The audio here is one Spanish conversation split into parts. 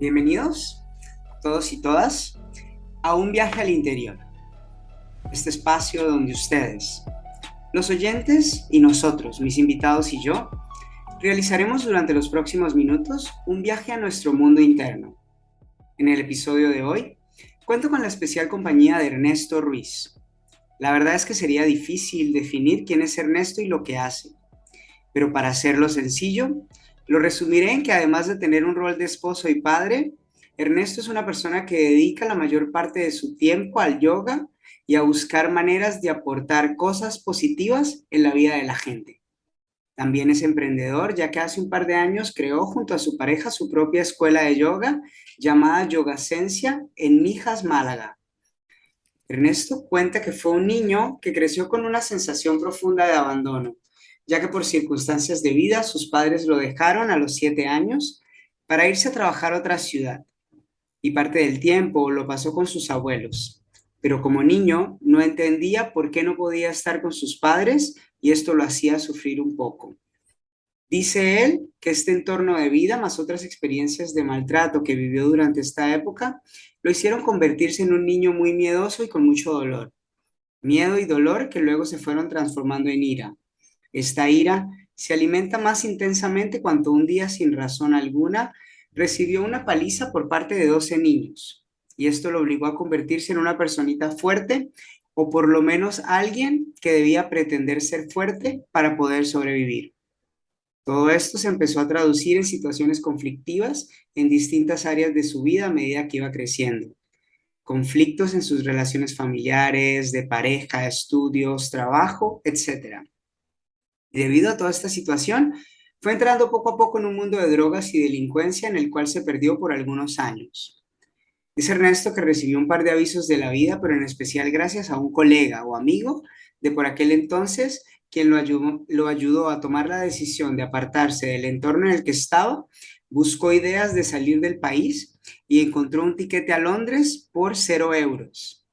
Bienvenidos todos y todas a un viaje al interior, este espacio donde ustedes, los oyentes y nosotros, mis invitados y yo, realizaremos durante los próximos minutos un viaje a nuestro mundo interno. En el episodio de hoy, cuento con la especial compañía de Ernesto Ruiz. La verdad es que sería difícil definir quién es Ernesto y lo que hace, pero para hacerlo sencillo, lo resumiré en que además de tener un rol de esposo y padre, Ernesto es una persona que dedica la mayor parte de su tiempo al yoga y a buscar maneras de aportar cosas positivas en la vida de la gente. También es emprendedor, ya que hace un par de años creó junto a su pareja su propia escuela de yoga llamada Yogacencia en Mijas, Málaga. Ernesto cuenta que fue un niño que creció con una sensación profunda de abandono, ya que por circunstancias de vida sus padres lo dejaron a los 7 años para irse a trabajar a otra ciudad y parte del tiempo lo pasó con sus abuelos. Pero como niño no entendía por qué no podía estar con sus padres y esto lo hacía sufrir un poco. Dice él que este entorno de vida, más otras experiencias de maltrato que vivió durante esta época, lo hicieron convertirse en un niño muy miedoso y con mucho dolor. Miedo y dolor que luego se fueron transformando en ira. Esta ira se alimenta más intensamente cuando un día, sin razón alguna, recibió una paliza por parte de 12 niños. Y esto lo obligó a convertirse en una personita fuerte, o por lo menos alguien que debía pretender ser fuerte para poder sobrevivir. Todo esto se empezó a traducir en situaciones conflictivas en distintas áreas de su vida a medida que iba creciendo. Conflictos en sus relaciones familiares, de pareja, estudios, trabajo, etcétera. Y debido a toda esta situación, fue entrando poco a poco en un mundo de drogas y delincuencia en el cual se perdió por algunos años. Dice Ernesto que recibió un par de avisos de la vida, pero en especial gracias a un colega o amigo de por aquel entonces, quien lo ayudó a tomar la decisión de apartarse del entorno en el que estaba, buscó ideas de salir del país y encontró un tiquete a Londres por 0 euros,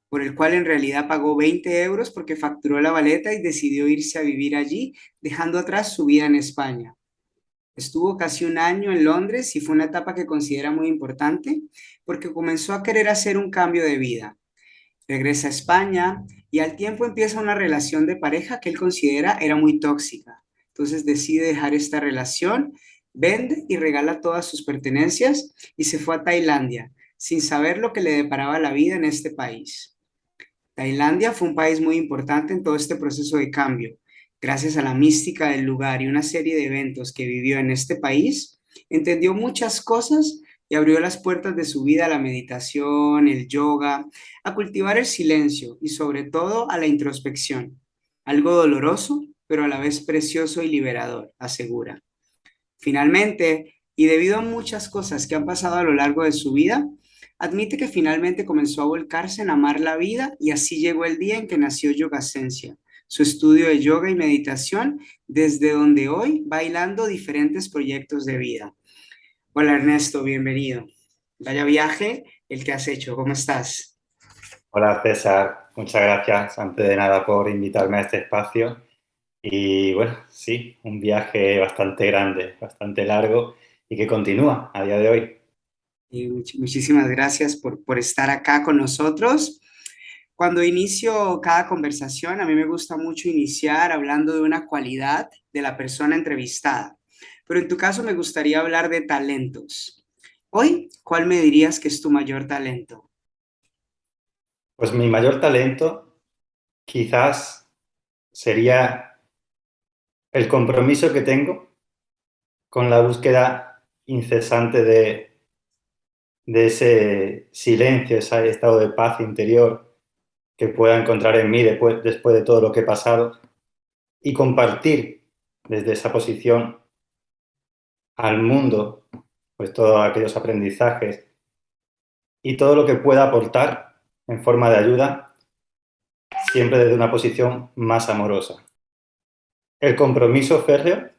por el cual en realidad pagó 20 euros porque facturó la baleta y decidió irse a vivir allí, dejando atrás su vida en España. Estuvo casi un año en Londres y fue una etapa que considera muy importante porque comenzó a querer hacer un cambio de vida. Regresa a España y al tiempo empieza una relación de pareja que él considera era muy tóxica. Entonces decide dejar esta relación, vende y regala todas sus pertenencias y se fue a Tailandia, sin saber lo que le deparaba la vida en este país. Tailandia fue un país muy importante en todo este proceso de cambio. Gracias a la mística del lugar y una serie de eventos que vivió en este país, entendió muchas cosas y abrió las puertas de su vida a la meditación, el yoga, a cultivar el silencio y sobre todo a la introspección. Algo doloroso, pero a la vez precioso y liberador, asegura. Finalmente, y debido a muchas cosas que han pasado a lo largo de su vida, admite que finalmente comenzó a volcarse en amar la vida y así llegó el día en que nació Yogacencia, su estudio de yoga y meditación, desde donde hoy bailando diferentes proyectos de vida. Hola Ernesto, bienvenido. Vaya viaje el que has hecho, ¿cómo estás? Hola César, muchas gracias antes de nada por invitarme a este espacio. Y bueno, sí, un viaje bastante grande, bastante largo y que continúa a día de hoy. Y muchísimas gracias por estar acá con nosotros. Cuando inicio cada conversación, a mí me gusta mucho iniciar hablando de una cualidad de la persona entrevistada, pero en tu caso me gustaría hablar de talentos. Hoy, ¿cuál me dirías que es tu mayor talento? Pues mi mayor talento quizás sería el compromiso que tengo con la búsqueda incesante de ese silencio, ese estado de paz interior que pueda encontrar en mí después de todo lo que he pasado y compartir desde esa posición al mundo, pues todos aquellos aprendizajes y todo lo que pueda aportar en forma de ayuda, siempre desde una posición más amorosa. El compromiso férreo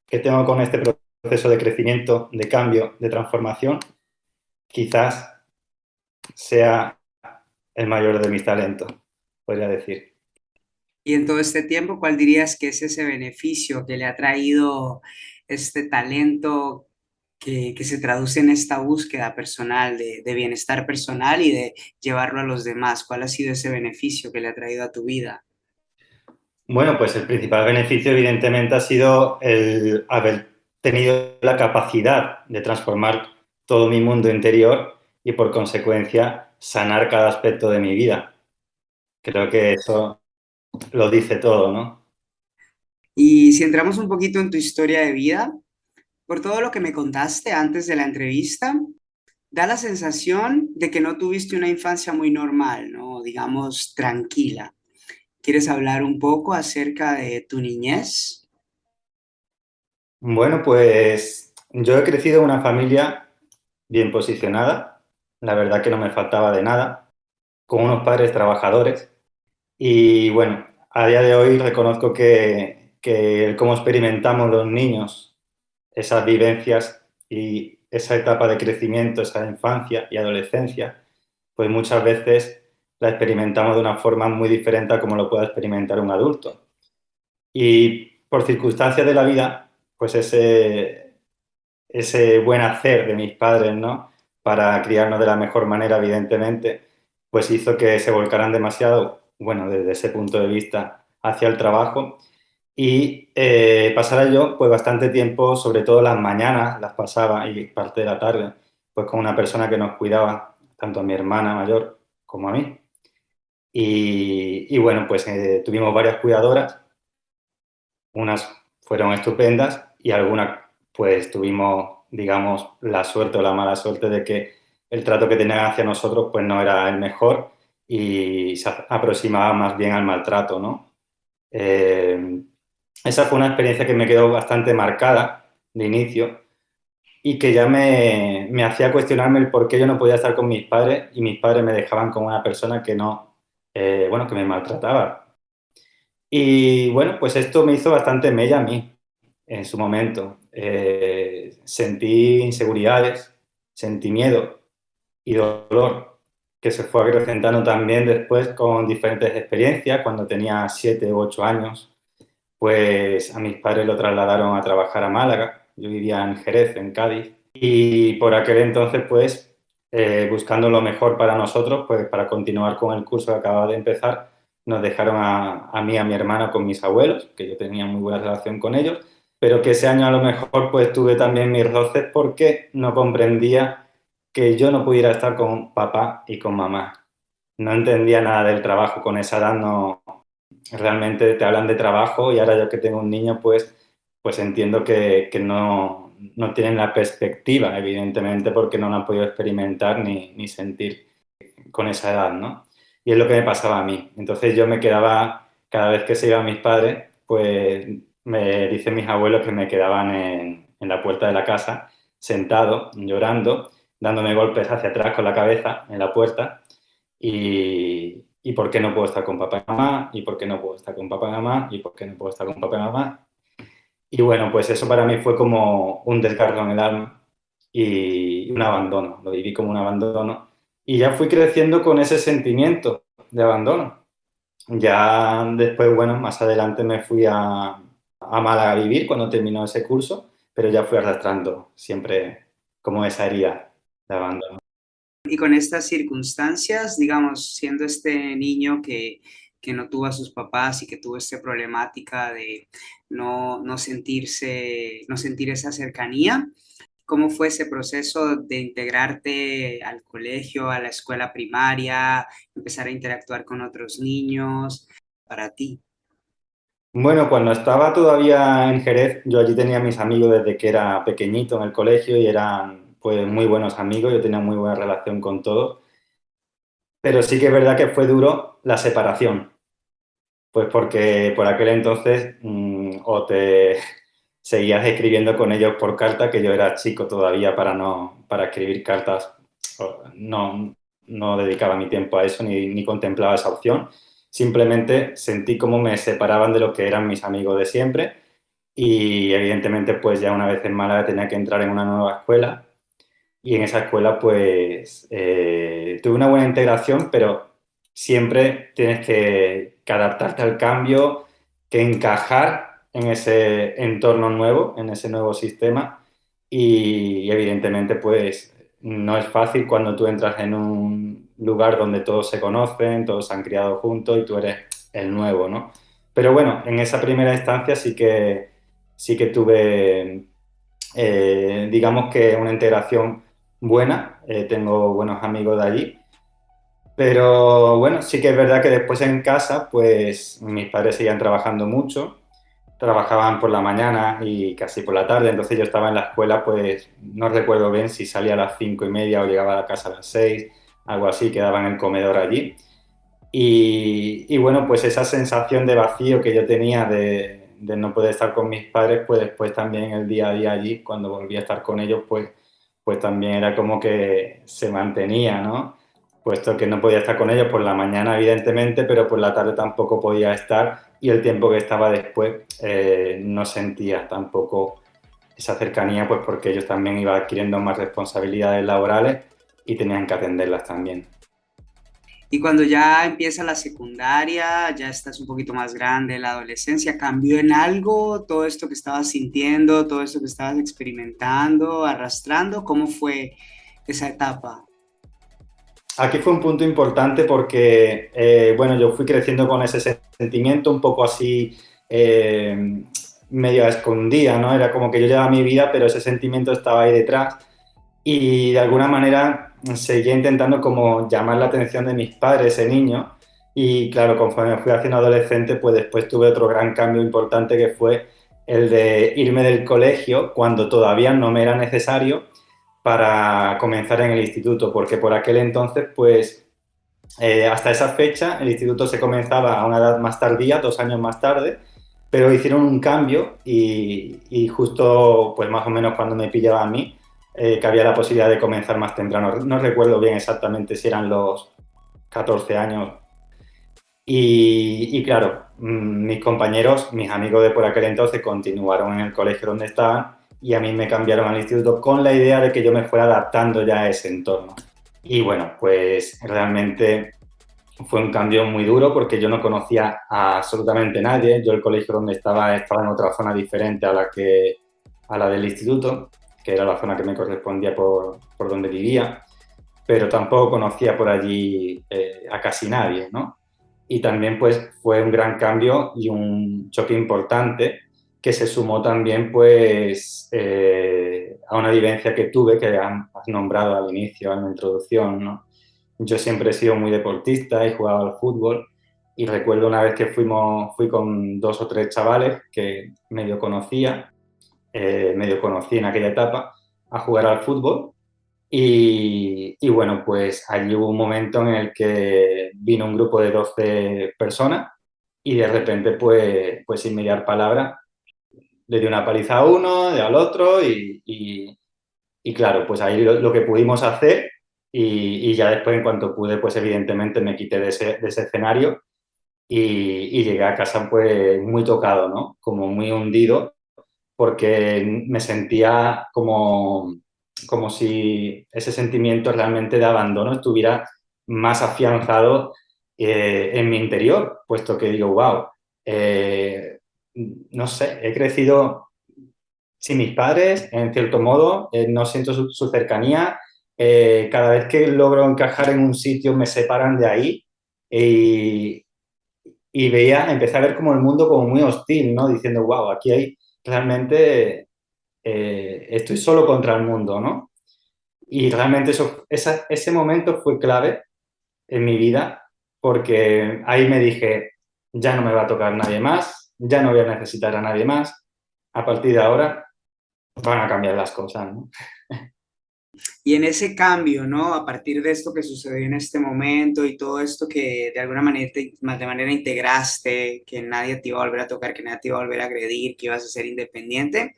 que tengo con este proceso de crecimiento, de cambio, de transformación, quizás sea el mayor de mis talentos, podría decir. Y en todo este tiempo, ¿cuál dirías que es ese beneficio que le ha traído este talento? que se traduce en esta búsqueda personal de bienestar personal y de llevarlo a los demás. ¿Cuál ha sido ese beneficio que le ha traído a tu vida? Bueno, pues el principal beneficio evidentemente ha sido el haber tenido la capacidad de transformar todo mi mundo interior y por consecuencia sanar cada aspecto de mi vida. Creo que eso lo dice todo, ¿no? Y si entramos un poquito en tu historia de vida, por todo lo que me contaste antes de la entrevista, da la sensación de que no tuviste una infancia muy normal, ¿no? Digamos, tranquila. ¿Quieres hablar un poco acerca de tu niñez? Bueno, pues yo he crecido en una familia bien posicionada, la verdad que no me faltaba de nada, con unos padres trabajadores y bueno, a día de hoy reconozco que cómo experimentamos los niños esas vivencias y esa etapa de crecimiento, esa infancia y adolescencia, pues muchas veces la experimentamos de una forma muy diferente a como lo pueda experimentar un adulto. Y por circunstancias de la vida, pues ese buen hacer de mis padres, ¿no? Para criarnos de la mejor manera, evidentemente, pues hizo que se volcaran demasiado, bueno, desde ese punto de vista, hacia el trabajo y pasara yo pues bastante tiempo, sobre todo las mañanas, las pasaba y parte de la tarde, pues con una persona que nos cuidaba, tanto a mi hermana mayor como a mí. Y bueno, pues tuvimos varias cuidadoras, unas fueron estupendas y algunas pues tuvimos, digamos, la suerte o la mala suerte de que el trato que tenían hacia nosotros pues no era el mejor y se aproximaba más bien al maltrato, ¿no? Eh, Esa fue una experiencia que me quedó bastante marcada de inicio y que ya me hacía cuestionarme el por qué yo no podía estar con mis padres y mis padres me dejaban con una persona que no, bueno, que me maltrataba. Y bueno, pues esto me hizo bastante mella a mí en su momento. Sentí inseguridades, sentí miedo y dolor, que se fue acrecentando también después con diferentes experiencias, cuando tenía 7 u 8 años pues a mis padres lo trasladaron a trabajar a Málaga. Yo vivía en Jerez, en Cádiz. Y por aquel entonces, pues, buscando lo mejor para nosotros, pues para continuar con el curso que acababa de empezar, nos dejaron a mí y a mi hermana con mis abuelos, que yo tenía muy buena relación con ellos, pero que ese año a lo mejor pues tuve también mis roces porque no comprendía que yo no pudiera estar con papá y con mamá. No entendía nada del trabajo con esa edad, no, realmente te hablan de trabajo y ahora yo que tengo un niño, pues entiendo que no tienen la perspectiva, evidentemente, porque no lo han podido experimentar ni sentir con esa edad, ¿no? Y es lo que me pasaba a mí. Entonces yo me quedaba, cada vez que se iban mis padres, pues me dicen mis abuelos que me quedaban en la puerta de la casa, sentado, llorando, dándome golpes hacia atrás con la cabeza en la puerta y por qué no puedo estar con papá y mamá, y por qué no puedo estar con papá y mamá, y por qué no puedo estar con papá y mamá. Y bueno, pues eso para mí fue como un desgarro en el alma y un abandono, lo viví como un abandono. Y ya fui creciendo con ese sentimiento de abandono. Ya después, bueno, más adelante me fui a Málaga a vivir cuando terminó ese curso, pero ya fui arrastrando siempre como esa herida de abandono. Y con estas circunstancias, digamos, siendo este niño que no tuvo a sus papás y que tuvo esta problemática de no sentirse, no sentir esa cercanía, ¿cómo fue ese proceso de integrarte al colegio, a la escuela primaria, empezar a interactuar con otros niños para ti? Bueno, cuando estaba todavía en Jerez, yo allí tenía mis amigos desde que era pequeñito en el colegio y eran pues muy buenos amigos, yo tenía muy buena relación con todos, pero sí que es verdad que fue duro la separación, pues porque por aquel entonces o te seguías escribiendo con ellos por carta, que yo era chico todavía para escribir cartas, no, no dedicaba mi tiempo a eso ni contemplaba esa opción. Simplemente sentí como me separaban de lo que eran mis amigos de siempre y evidentemente pues ya una vez en Málaga tenía que entrar en una nueva escuela y en esa escuela pues tuve una buena integración, pero siempre tienes que adaptarte al cambio, que encajar en ese entorno nuevo, en ese nuevo sistema. y evidentemente pues no es fácil cuando tú entras en un lugar donde todos se conocen, todos se han criado juntos y tú eres el nuevo, ¿no? Pero bueno, en esa primera instancia sí que tuve, digamos que una integración buena, tengo buenos amigos de allí, pero bueno, sí que es verdad que después en casa, pues mis padres seguían trabajando mucho, trabajaban por la mañana y casi por la tarde, entonces yo estaba en la escuela, pues no recuerdo bien si salía a las 5:30 o llegaba a la casa a las 6, algo así, quedaba en el comedor allí. Y bueno, pues esa sensación de vacío que yo tenía de no poder estar con mis padres, pues después también el día a día allí, cuando volví a estar con ellos, pues también era como que se mantenía, ¿no? Puesto que no podía estar con ellos por la mañana, evidentemente, pero por la tarde tampoco podía estar y el tiempo que estaba después no sentía tampoco esa cercanía, pues porque ellos también iban adquiriendo más responsabilidades laborales y tenían que atenderlas también. Y cuando ya empieza la secundaria, ya estás un poquito más grande, la adolescencia, ¿cambió en algo todo esto que estabas sintiendo, todo esto que estabas experimentando, arrastrando? ¿Cómo fue esa etapa? Aquí fue un punto importante porque, bueno, yo fui creciendo con ese sentimiento un poco así, medio a escondida, ¿no? Era como que yo llevaba mi vida, pero ese sentimiento estaba ahí detrás y de alguna manera seguía intentando como llamar la atención de mis padres, ese niño, y claro, conforme me fui haciendo adolescente, pues después tuve otro gran cambio importante que fue el de irme del colegio cuando todavía no me era necesario para comenzar en el instituto, porque por aquel entonces, pues hasta esa fecha el instituto se comenzaba a una edad más tardía, 2 años más tarde, pero hicieron un cambio y justo, pues más o menos cuando me pillaba a mí, que había la posibilidad de comenzar más temprano. No recuerdo bien exactamente si eran los 14 años. Y claro, mis compañeros, mis amigos de por aquel entonces continuaron en el colegio donde estaban y a mí me cambiaron al instituto con la idea de que yo me fuera adaptando ya a ese entorno. Y bueno, pues realmente fue un cambio muy duro porque yo no conocía a absolutamente nadie. Yo el colegio donde estaba en otra zona diferente a la del instituto, que era la zona que me correspondía por donde vivía, pero tampoco conocía por allí a casi nadie, ¿no? Y también pues fue un gran cambio y un choque importante que se sumó también pues a una vivencia que tuve que has nombrado al inicio, en la introducción, ¿no? Yo siempre he sido muy deportista, he jugado al fútbol y recuerdo una vez que fui con 2 o 3 chavales que medio conocí en aquella etapa a jugar al fútbol y bueno, pues allí hubo un momento en el que vino un grupo de 12 personas y de repente, pues sin mediar palabra, le di una paliza a uno, al otro y claro, pues ahí lo que pudimos hacer y ya después en cuanto pude, pues evidentemente me quité de ese escenario y llegué a casa pues muy tocado, ¿no? Como muy hundido porque me sentía como si ese sentimiento realmente de abandono estuviera más afianzado en mi interior, puesto que digo, wow, no sé, he crecido sin mis padres, en cierto modo, no siento su cercanía, cada vez que logro encajar en un sitio me separan de ahí y, empecé a ver como el mundo como muy hostil, ¿no? Diciendo, wow, aquí hay realmente estoy solo contra el mundo, ¿no? Y realmente ese momento fue clave en mi vida porque ahí me dije, ya no me va a tocar nadie más, ya no voy a necesitar a nadie más, a partir de ahora van a cambiar las cosas, ¿no? Y en ese cambio, ¿no? A partir de esto que sucedió en este momento y todo esto que de alguna manera, de manera integraste, que nadie te iba a volver a tocar, que nadie te iba a volver a agredir, que ibas a ser independiente,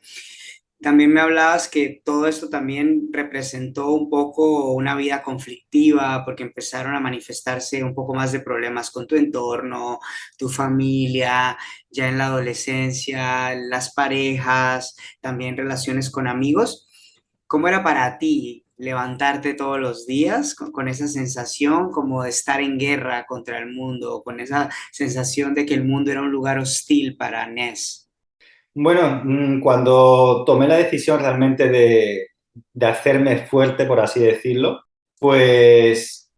también me hablabas que todo esto también representó un poco una vida conflictiva, porque empezaron a manifestarse un poco más de problemas con tu entorno, tu familia, ya en la adolescencia, las parejas, también relaciones con amigos. ¿Cómo era para ti levantarte todos los días con esa sensación como de estar en guerra contra el mundo, con esa sensación de que el mundo era un lugar hostil para Ness? Bueno, cuando tomé la decisión realmente de hacerme fuerte, por así decirlo, pues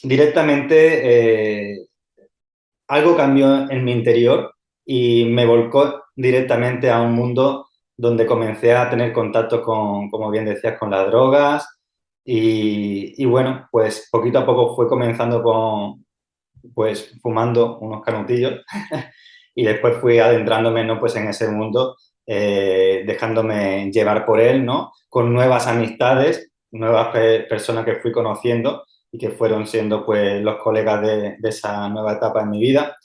directamente algo cambió en mi interior y me volcó directamente a un mundo donde comencé a tener contacto con, como bien decías, con las drogas y bueno, pues poquito a poco fue comenzando con, pues fumando unos canutillos y después fui adentrándome, ¿no? Pues en ese mundo, dejándome llevar por él, ¿no? Con nuevas amistades, nuevas personas que fui conociendo y que fueron siendo pues los colegas de esa nueva etapa en mi vida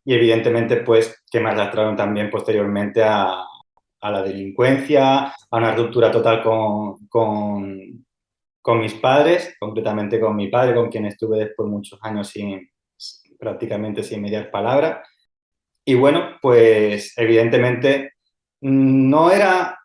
y evidentemente pues que me arrastraron también posteriormente a la delincuencia, a una ruptura total con mis padres, concretamente con mi padre, con quien estuve después muchos años prácticamente sin mediar palabra. Y bueno, pues evidentemente no era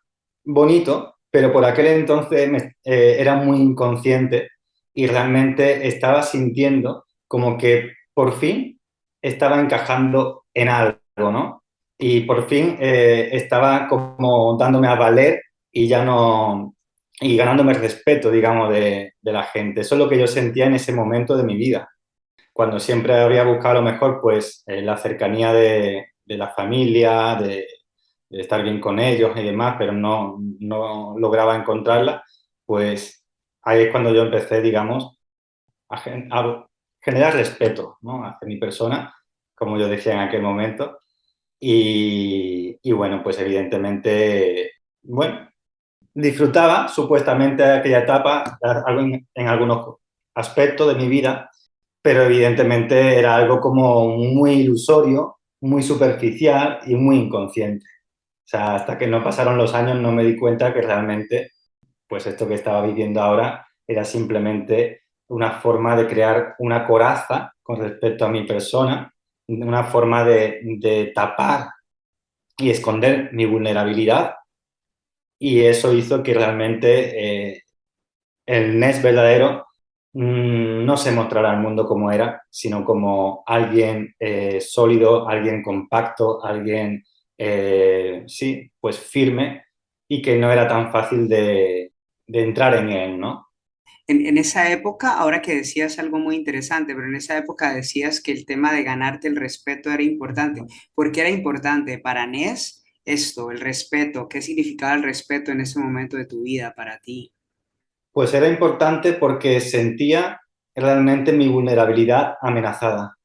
bonito, pero por aquel entonces era muy inconsciente y realmente estaba sintiendo como que por fin estaba encajando en algo, ¿no? Y por fin estaba como dándome a valer y ya no, y ganándome el respeto, digamos, de la gente. Eso es lo que yo sentía en ese momento de mi vida cuando siempre habría buscado a lo mejor pues la cercanía de la familia, de estar bien con ellos y demás, pero no lograba encontrarla, pues ahí es cuando yo empecé, digamos, a generar respeto, ¿no? Hacia mi persona, como yo decía en aquel momento. Y bueno, pues evidentemente, bueno, disfrutaba supuestamente de aquella etapa en algunos aspectos de mi vida, pero evidentemente era algo como muy ilusorio, muy superficial y muy inconsciente. O sea, hasta que no pasaron los años no me di cuenta que realmente, pues esto que estaba viviendo ahora era simplemente una forma de crear una coraza con respecto a mi persona, una forma de tapar y esconder mi vulnerabilidad y eso hizo que realmente el Ness verdadero no se mostrara al mundo como era, sino como alguien sólido, alguien compacto, alguien, sí, pues firme y que no era tan fácil de entrar en él, ¿no? En esa época, ahora que decías algo muy interesante, pero en esa época decías que el tema de ganarte el respeto era importante. ¿Por qué era importante para Nes esto, el respeto? ¿Qué significaba el respeto en ese momento de tu vida para ti? Pues era importante porque sentía realmente mi vulnerabilidad amenazada.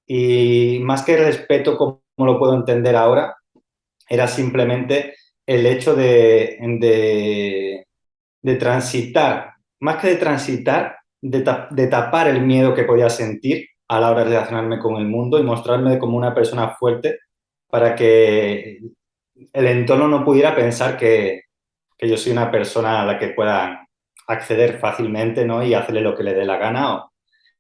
Y más que respeto, como lo puedo entender ahora, era simplemente el hecho de transitar, más que de transitar, de tapar el miedo que podía sentir a la hora de relacionarme con el mundo y mostrarme como una persona fuerte para que el entorno no pudiera pensar que yo soy una persona a la que puedan acceder fácilmente, ¿no? Y hacerle lo que le dé la gana.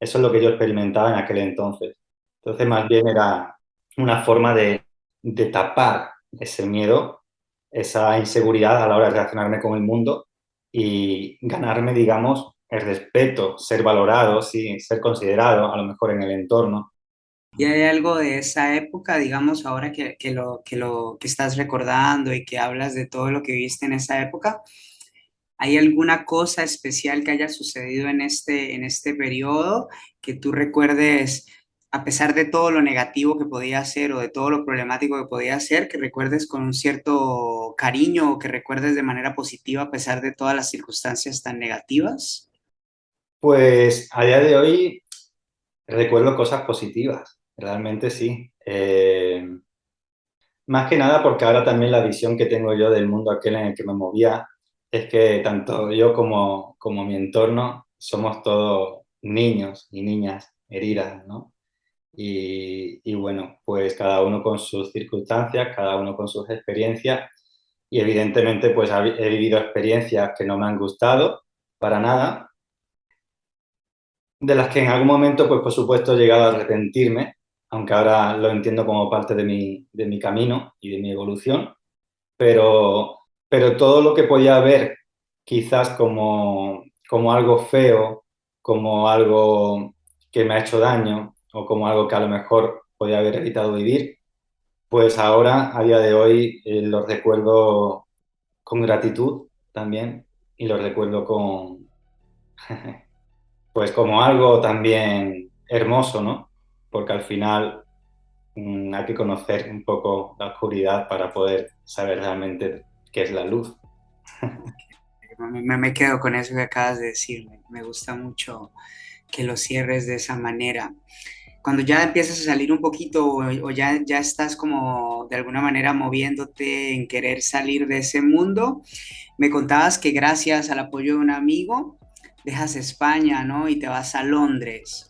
Eso es lo que yo experimentaba en aquel entonces. Entonces, más bien era una forma de tapar ese miedo, esa inseguridad a la hora de relacionarme con el mundo y ganarme, digamos, el respeto, ser valorado, sí, ser considerado a lo mejor en el entorno. ¿Y hay algo de esa época, digamos, ahora que estás recordando y que hablas de todo lo que viste en esa época? ¿Hay alguna cosa especial que haya sucedido en este periodo que tú recuerdes, a pesar de todo lo negativo que podía ser o de todo lo problemático que podía ser, que recuerdes con un cierto cariño o que recuerdes de manera positiva a pesar de todas las circunstancias tan negativas? Pues a día de hoy recuerdo cosas positivas, realmente sí. Más que nada porque ahora también la visión que tengo yo del mundo aquel en el que me movía es que tanto yo como mi entorno somos todos niños y niñas heridas, ¿no? Y bueno, pues cada uno con sus circunstancias, cada uno con sus experiencias y evidentemente pues he vivido experiencias que no me han gustado para nada, de las que en algún momento pues por supuesto he llegado a arrepentirme, aunque ahora lo entiendo como parte de mi camino y de mi evolución, pero, pero todo lo que podía ver quizás como algo feo, como algo que me ha hecho daño o como algo que a lo mejor podía haber evitado vivir, Pues ahora, a día de hoy, los recuerdo con gratitud también y los recuerdo con, pues como algo también hermoso, ¿no? Porque al final hay que conocer un poco la oscuridad para poder saber realmente qué es la luz. Me quedo con eso que acabas de decirme. Me gusta mucho que lo cierres de esa manera. Cuando ya empiezas a salir un poquito o ya estás como de alguna manera moviéndote en querer salir de ese mundo, me contabas que gracias al apoyo de un amigo dejas España, ¿no? Y te vas a Londres.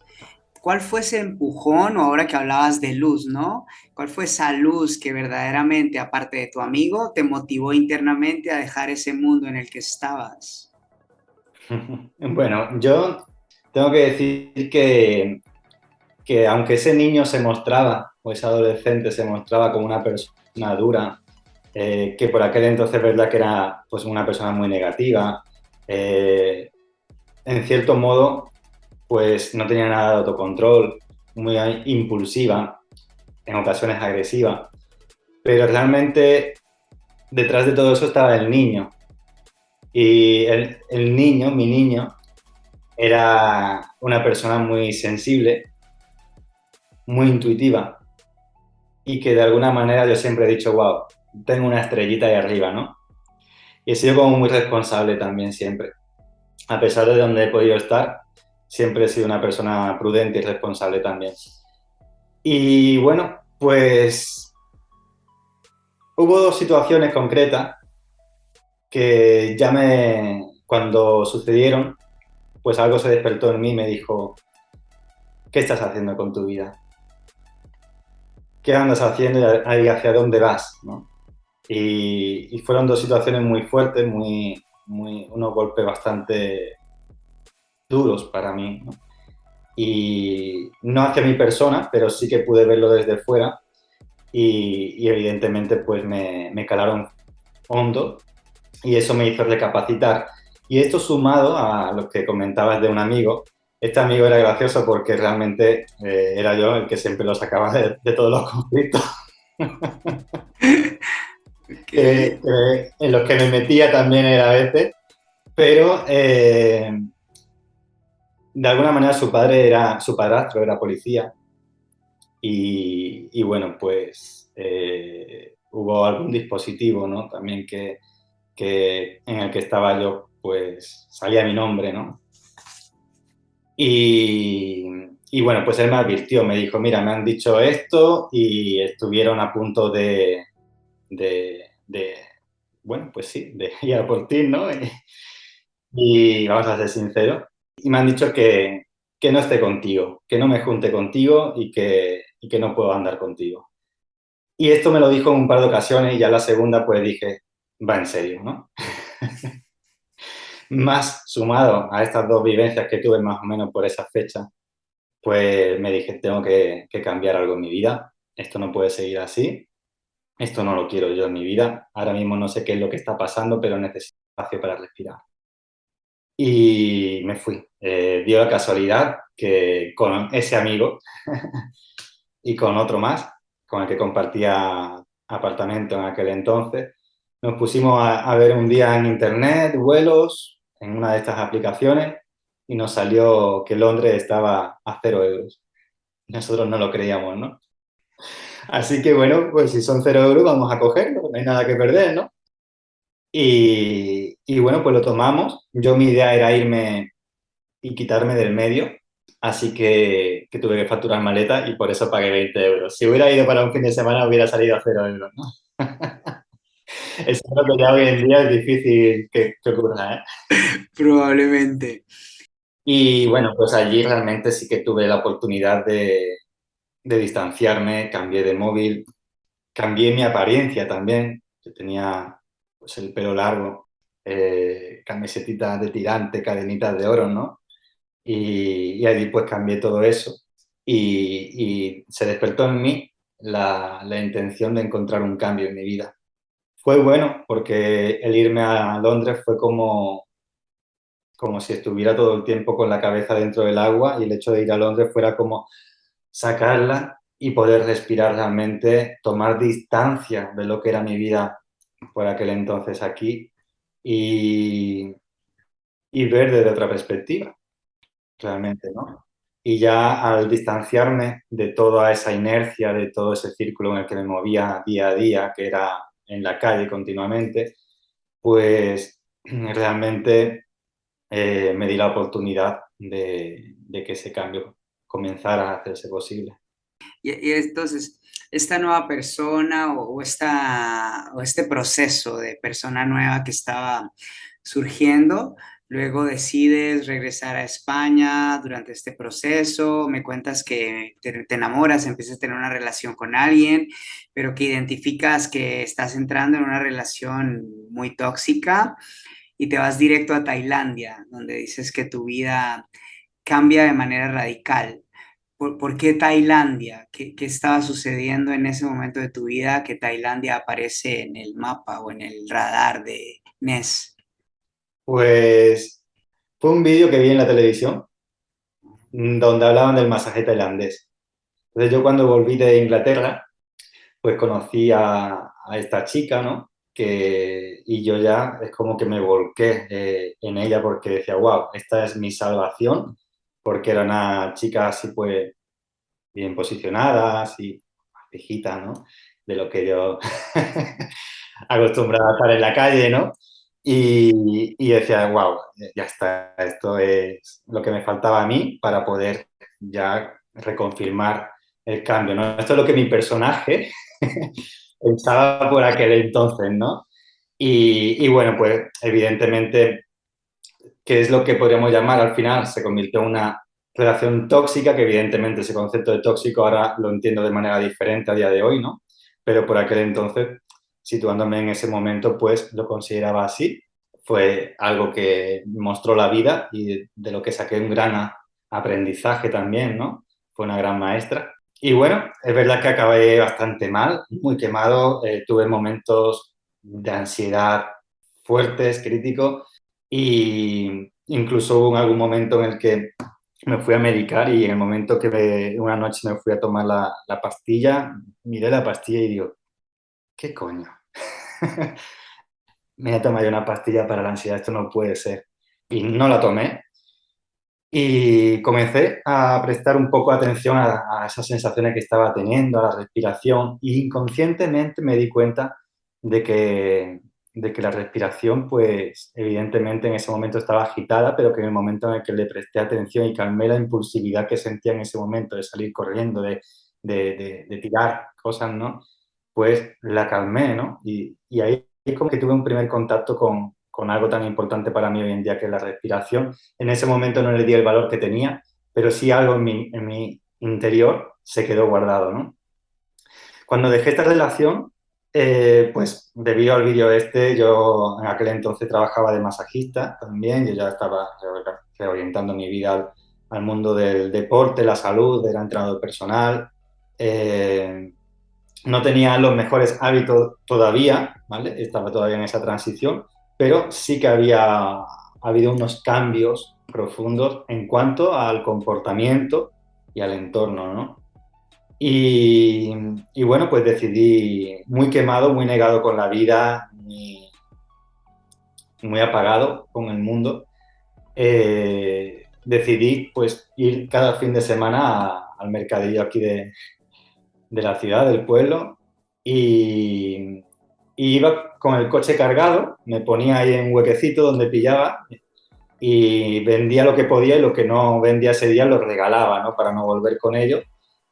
¿Cuál fue ese empujón, o ahora que hablabas de luz, ¿no? ¿Cuál fue esa luz que verdaderamente, aparte de tu amigo, te motivó internamente a dejar ese mundo en el que estabas? Bueno, yo tengo que decir que aunque ese niño se mostraba, o ese adolescente se mostraba como una persona dura, que por aquel entonces es verdad que era pues, una persona muy negativa, eh, en cierto modo, pues no tenía nada de autocontrol, muy impulsiva, en ocasiones agresiva, pero realmente detrás de todo eso estaba el niño. Y el niño, mi niño, era una persona muy sensible, muy intuitiva y que de alguna manera yo siempre he dicho, wow, tengo una estrellita ahí arriba, ¿no? Y he sido como muy responsable también siempre. A pesar de donde he podido estar, siempre he sido una persona prudente y responsable también. Y bueno, pues hubo dos situaciones concretas que cuando sucedieron, pues algo se despertó en mí y me dijo, ¿qué estás haciendo con tu vida? ¿Qué andas haciendo y hacia dónde vas? ¿No? Y fueron dos situaciones muy fuertes, unos golpes bastante duros para mí, ¿no? Y no hacia mi persona, pero sí que pude verlo desde fuera y evidentemente pues me calaron hondo y eso me hizo recapacitar. Y esto sumado a lo que comentabas de un amigo, este amigo era gracioso porque realmente era yo el que siempre lo sacaba de todos los conflictos Ok. en los que me metía también era a veces, pero de alguna manera su padrastro era policía y bueno, pues hubo algún dispositivo, ¿no? También que en el que estaba yo, pues salía mi nombre, ¿no? Y, y bueno, pues él me advirtió, me dijo, mira, me han dicho esto y estuvieron a punto de bueno, pues sí, de ir a por ti, ¿no? Y vamos a ser sinceros. Y me han dicho que no esté contigo, que no me junte contigo y que no puedo andar contigo. Y esto me lo dijo en un par de ocasiones y ya la segunda pues dije, va en serio, ¿no? Más sumado a estas dos vivencias que tuve más o menos por esa fecha, pues me dije, tengo que cambiar algo en mi vida, esto no puede seguir así, esto no lo quiero yo en mi vida, ahora mismo no sé qué es lo que está pasando, pero necesito espacio para respirar. Y me fui. Dio la casualidad que con ese amigo y con otro más, con el que compartía apartamento en aquel entonces, nos pusimos a ver un día en internet vuelos en una de estas aplicaciones y nos salió que Londres estaba a 0 euros. Nosotros no lo creíamos, ¿no? Así que bueno, pues si son 0 euros vamos a cogerlo, no hay nada que perder, ¿no? Y bueno, pues lo tomamos. Yo mi idea era irme y quitarme del medio. Así que tuve que facturar maleta y por eso pagué 20 euros. Si hubiera ido para un fin de semana hubiera salido a 0 euros, ¿no? Eso es lo que ya hoy en día es difícil que ocurra, ¿eh? Probablemente. Y bueno, pues allí realmente sí que tuve la oportunidad de distanciarme, cambié de móvil, cambié mi apariencia también. Yo tenía pues el pelo largo, camisetitas de tirante, cadenitas de oro, ¿no? Y allí pues cambié todo eso y se despertó en mí la intención de encontrar un cambio en mi vida. Fue bueno porque el irme a Londres fue como si estuviera todo el tiempo con la cabeza dentro del agua y el hecho de ir a Londres fuera como sacarla y poder respirar realmente, tomar distancia de lo que era mi vida por aquel entonces aquí y, y ver desde otra perspectiva, realmente, ¿no? Y ya al distanciarme de toda esa inercia, de todo ese círculo en el que me movía día a día, que era en la calle continuamente, pues realmente me di la oportunidad de que ese cambio comenzara a hacerse posible. Y entonces, esta nueva persona o este proceso de persona nueva que estaba surgiendo, luego decides regresar a España durante este proceso, me cuentas que te enamoras, empiezas a tener una relación con alguien, pero que identificas que estás entrando en una relación muy tóxica y te vas directo a Tailandia, donde dices que tu vida cambia de manera radical. ¿Por qué Tailandia? ¿Qué estaba sucediendo en ese momento de tu vida que Tailandia aparece en el mapa o en el radar de NES? Pues fue un vídeo que vi en la televisión donde hablaban del masaje tailandés. Entonces yo cuando volví de Inglaterra, pues conocí a esta chica, ¿no? Y yo ya es como que me volqué en ella porque decía, wow, esta es mi salvación, porque era una chica así pues bien posicionada, así viejita, ¿no? De lo que yo acostumbrado a estar en la calle, ¿no? Y decía, wow, ya está, esto es lo que me faltaba a mí para poder ya reconfirmar el cambio, ¿no? Esto es lo que mi personaje pensaba por aquel entonces, ¿no? Y bueno, pues evidentemente, ¿qué es lo que podríamos llamar al final? Se convirtió en una relación tóxica, que evidentemente ese concepto de tóxico ahora lo entiendo de manera diferente a día de hoy, ¿no? Pero por aquel entonces, situándome en ese momento, pues lo consideraba así. Fue algo que mostró la vida y de lo que saqué un gran aprendizaje también, ¿no? Fue una gran maestra. Y bueno, es verdad que acabé bastante mal, muy quemado, tuve momentos de ansiedad fuertes, críticos, y incluso hubo algún momento en el que me fui a medicar y en el momento que una noche me fui a tomar la pastilla, miré la pastilla y digo, ¿qué coño? Me voy a tomar yo una pastilla para la ansiedad, esto no puede ser. Y no la tomé y comencé a prestar un poco atención a esas sensaciones que estaba teniendo, a la respiración, y inconscientemente me di cuenta de que, de que la respiración, pues evidentemente en ese momento estaba agitada, pero que en el momento en el que le presté atención y calmé la impulsividad que sentía en ese momento de salir corriendo, de tirar cosas, ¿no? Pues la calmé, ¿no? Y ahí es como que tuve un primer contacto con algo tan importante para mí hoy en día, que es la respiración. En ese momento no le di el valor que tenía, pero sí algo en mi interior se quedó guardado, ¿no? Cuando dejé esta relación, pues debido al vídeo este, yo en aquel entonces trabajaba de masajista también, yo ya estaba reorientando mi vida al mundo del deporte, la salud, era entrenador personal, no tenía los mejores hábitos todavía, ¿vale? Estaba todavía en esa transición, pero sí que había habido unos cambios profundos en cuanto al comportamiento y al entorno, ¿no? Y, y bueno, pues decidí, muy quemado, muy negado con la vida, muy apagado con el mundo, decidí pues ir cada fin de semana al mercadillo aquí de la ciudad, del pueblo, y iba con el coche cargado, me ponía ahí en un huequecito donde pillaba y vendía lo que podía, y lo que no vendía ese día lo regalaba, ¿no? Para no volver con ello.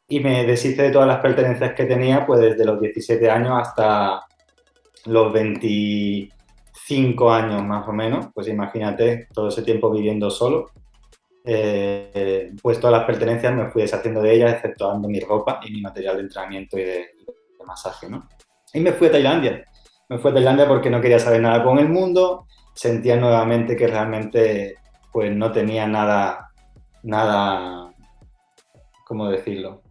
Y me deshice de todas las pertenencias que tenía, pues desde los 17 años hasta los 25 años más o menos. Pues imagínate, todo ese tiempo viviendo solo. Pues todas las pertenencias me fui deshaciendo de ellas, exceptuando mi ropa y mi material de entrenamiento y de masaje, ¿no? Y me fui a Tailandia. Me fui a Tailandia porque no quería saber nada con el mundo, sentía nuevamente que realmente pues no tenía nada, ¿cómo decirlo?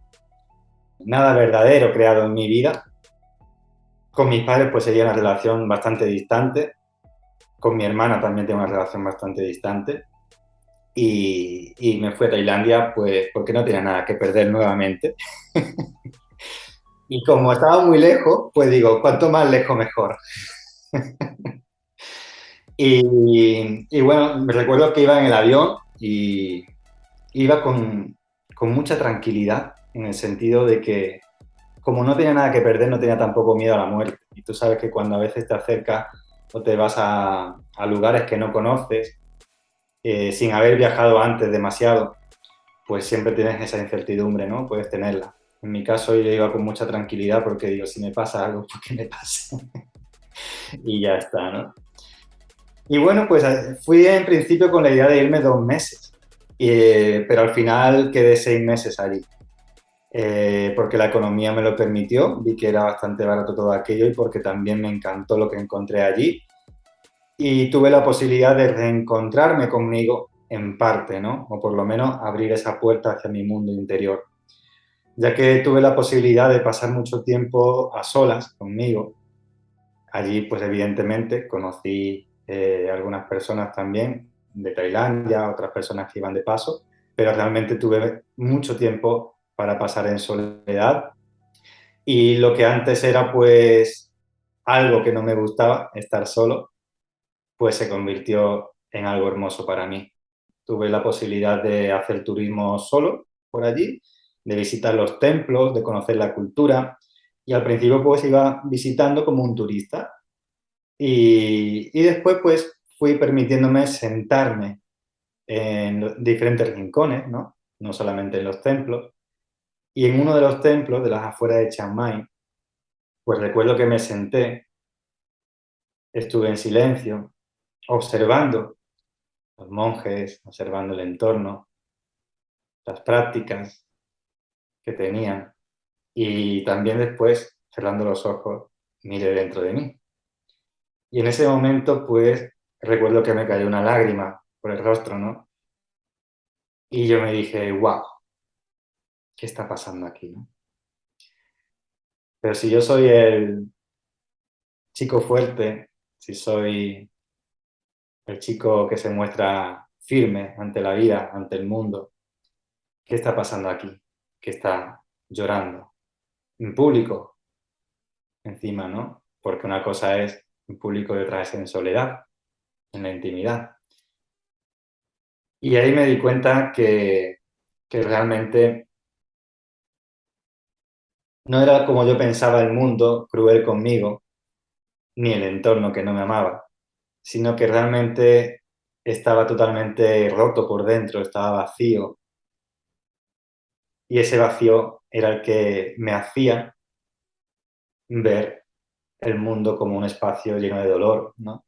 Nada verdadero creado en mi vida. Con mis padres pues seguía una relación bastante distante, con mi hermana también tengo una relación bastante distante, y me fui a Tailandia pues porque no tenía nada que perder nuevamente. Y como estaba muy lejos, pues digo, cuanto más lejos mejor. Y bueno, me recuerdo que iba en el avión y iba con mucha tranquilidad, en el sentido de que como no tenía nada que perder, no tenía tampoco miedo a la muerte. Y tú sabes que cuando a veces te acercas o te vas a lugares que no conoces, sin haber viajado antes demasiado, pues siempre tienes esa incertidumbre, ¿no? Puedes tenerla. En mi caso yo iba con mucha tranquilidad porque digo, si me pasa algo, pues que me pase. Y ya está, ¿no? Y bueno, pues fui en principio con la idea de irme 2 meses, pero al final quedé 6 meses allí, porque la economía me lo permitió, vi que era bastante barato todo aquello y porque también me encantó lo que encontré allí y tuve la posibilidad de reencontrarme conmigo en parte, ¿no? O por lo menos abrir esa puerta hacia mi mundo interior, ya que tuve la posibilidad de pasar mucho tiempo a solas conmigo. Allí, pues evidentemente, conocí algunas personas también de Tailandia, otras personas que iban de paso, pero realmente tuve mucho tiempo para pasar en soledad y lo que antes era pues algo que no me gustaba, estar solo, pues se convirtió en algo hermoso para mí. Tuve la posibilidad de hacer turismo solo por allí, de visitar los templos, de conocer la cultura y al principio pues iba visitando como un turista y después pues fui permitiéndome sentarme en diferentes rincones, ¿no? No solamente en los templos. Y en uno de los templos de las afueras de Chiang Mai, pues recuerdo que me senté, estuve en silencio, observando los monjes, observando el entorno, las prácticas que tenían y también después, cerrando los ojos, miré dentro de mí. Y en ese momento, pues, recuerdo que me cayó una lágrima por el rostro, ¿no? Y yo me dije, wow, ¿qué está pasando aquí, no? Pero si yo soy el chico fuerte, si soy el chico que se muestra firme ante la vida, ante el mundo, ¿qué está pasando aquí? ¿Qué está llorando? En público, encima, ¿no? Porque una cosa es en público y otra es en soledad, en la intimidad. Y ahí me di cuenta que realmente no era como yo pensaba el mundo, cruel conmigo, ni el entorno que no me amaba, sino que realmente estaba totalmente roto por dentro, estaba vacío. Y ese vacío era el que me hacía ver el mundo como un espacio lleno de dolor, ¿no?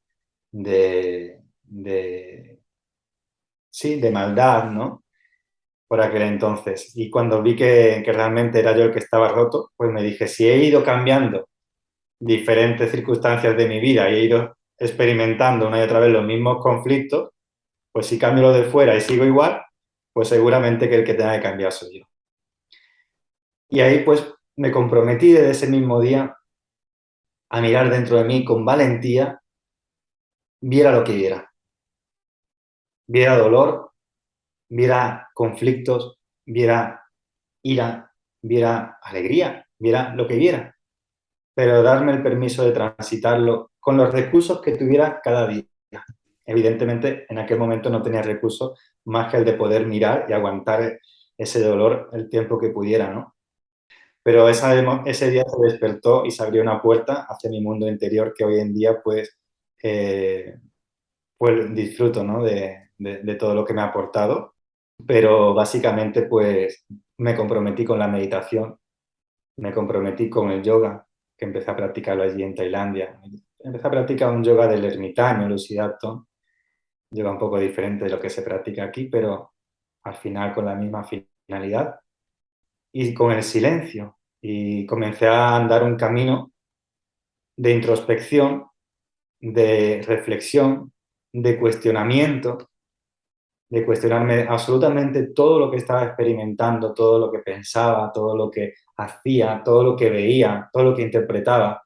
De sí, de maldad, ¿no? Por aquel entonces. Y cuando vi que realmente era yo el que estaba roto, pues me dije, si he ido cambiando diferentes circunstancias de mi vida y he ido experimentando una y otra vez los mismos conflictos, pues si cambio lo de fuera y sigo igual, pues seguramente que el que tenga que cambiar soy yo. Y ahí pues me comprometí desde ese mismo día a mirar dentro de mí con valentía, viera lo que viera. Viera dolor, viera conflictos, viera ira, viera alegría, viera lo que viera, pero darme el permiso de transitarlo con los recursos que tuviera cada día. Evidentemente, en aquel momento no tenía recursos más que el de poder mirar y aguantar ese dolor el tiempo que pudiera, ¿no? Pero ese día se despertó y se abrió una puerta hacia mi mundo interior que hoy en día, eh, pues disfruto, ¿no? De todo lo que me ha aportado. Pero básicamente, pues me comprometí con la meditación, me comprometí con el yoga, que empecé a practicarlo allí en Tailandia. Empecé a practicar un yoga del ermitaño, el Usidatto, yoga un poco diferente de lo que se practica aquí, pero al final con la misma finalidad. Y con el silencio. Y comencé a andar un camino de introspección, de reflexión, de cuestionamiento, de cuestionarme absolutamente todo lo que estaba experimentando, todo lo que pensaba, todo lo que hacía, todo lo que veía, todo lo que interpretaba.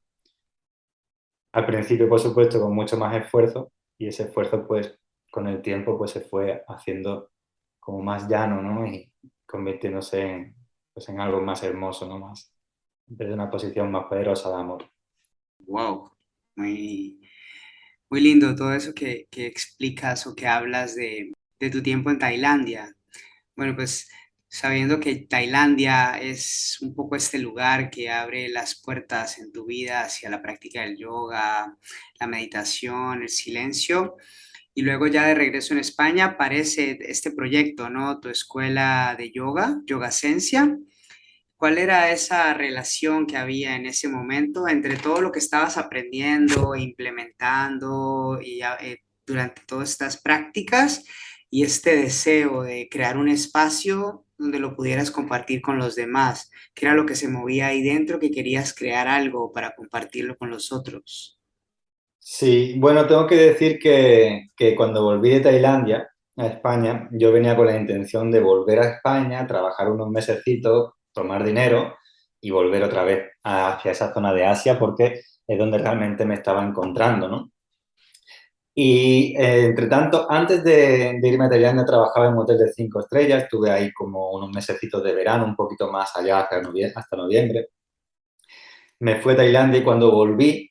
Al principio, por supuesto, con mucho más esfuerzo y ese esfuerzo, pues, con el tiempo, pues, se fue haciendo como más llano, ¿no? Y convirtiéndose en, pues, en algo más hermoso, ¿no? Más, desde una posición más poderosa de amor. Wow, muy, muy lindo todo eso que explicas o que hablas de tu tiempo en Tailandia. Bueno, pues sabiendo que Tailandia es un poco este lugar que abre las puertas en tu vida hacia la práctica del yoga, la meditación, el silencio, y luego ya de regreso en España aparece este proyecto, ¿no? Tu escuela de yoga, Yoga Esencia. ¿Cuál era esa relación que había en ese momento entre todo lo que estabas aprendiendo e implementando durante todas estas prácticas y este deseo de crear un espacio donde lo pudieras compartir con los demás? ¿Qué era lo que se movía ahí dentro que querías crear algo para compartirlo con los otros? Sí, bueno, tengo que decir que cuando volví de Tailandia a España, yo venía con la intención de volver a España, trabajar unos mesecitos, tomar dinero y volver otra vez hacia esa zona de Asia porque es donde realmente me estaba encontrando, ¿no? Y entre tanto, antes de irme a Tailandia, trabajaba en un hotel de 5 estrellas, estuve ahí como unos mesecitos de verano, un poquito más allá, hasta noviembre. Me fui a Tailandia y cuando volví,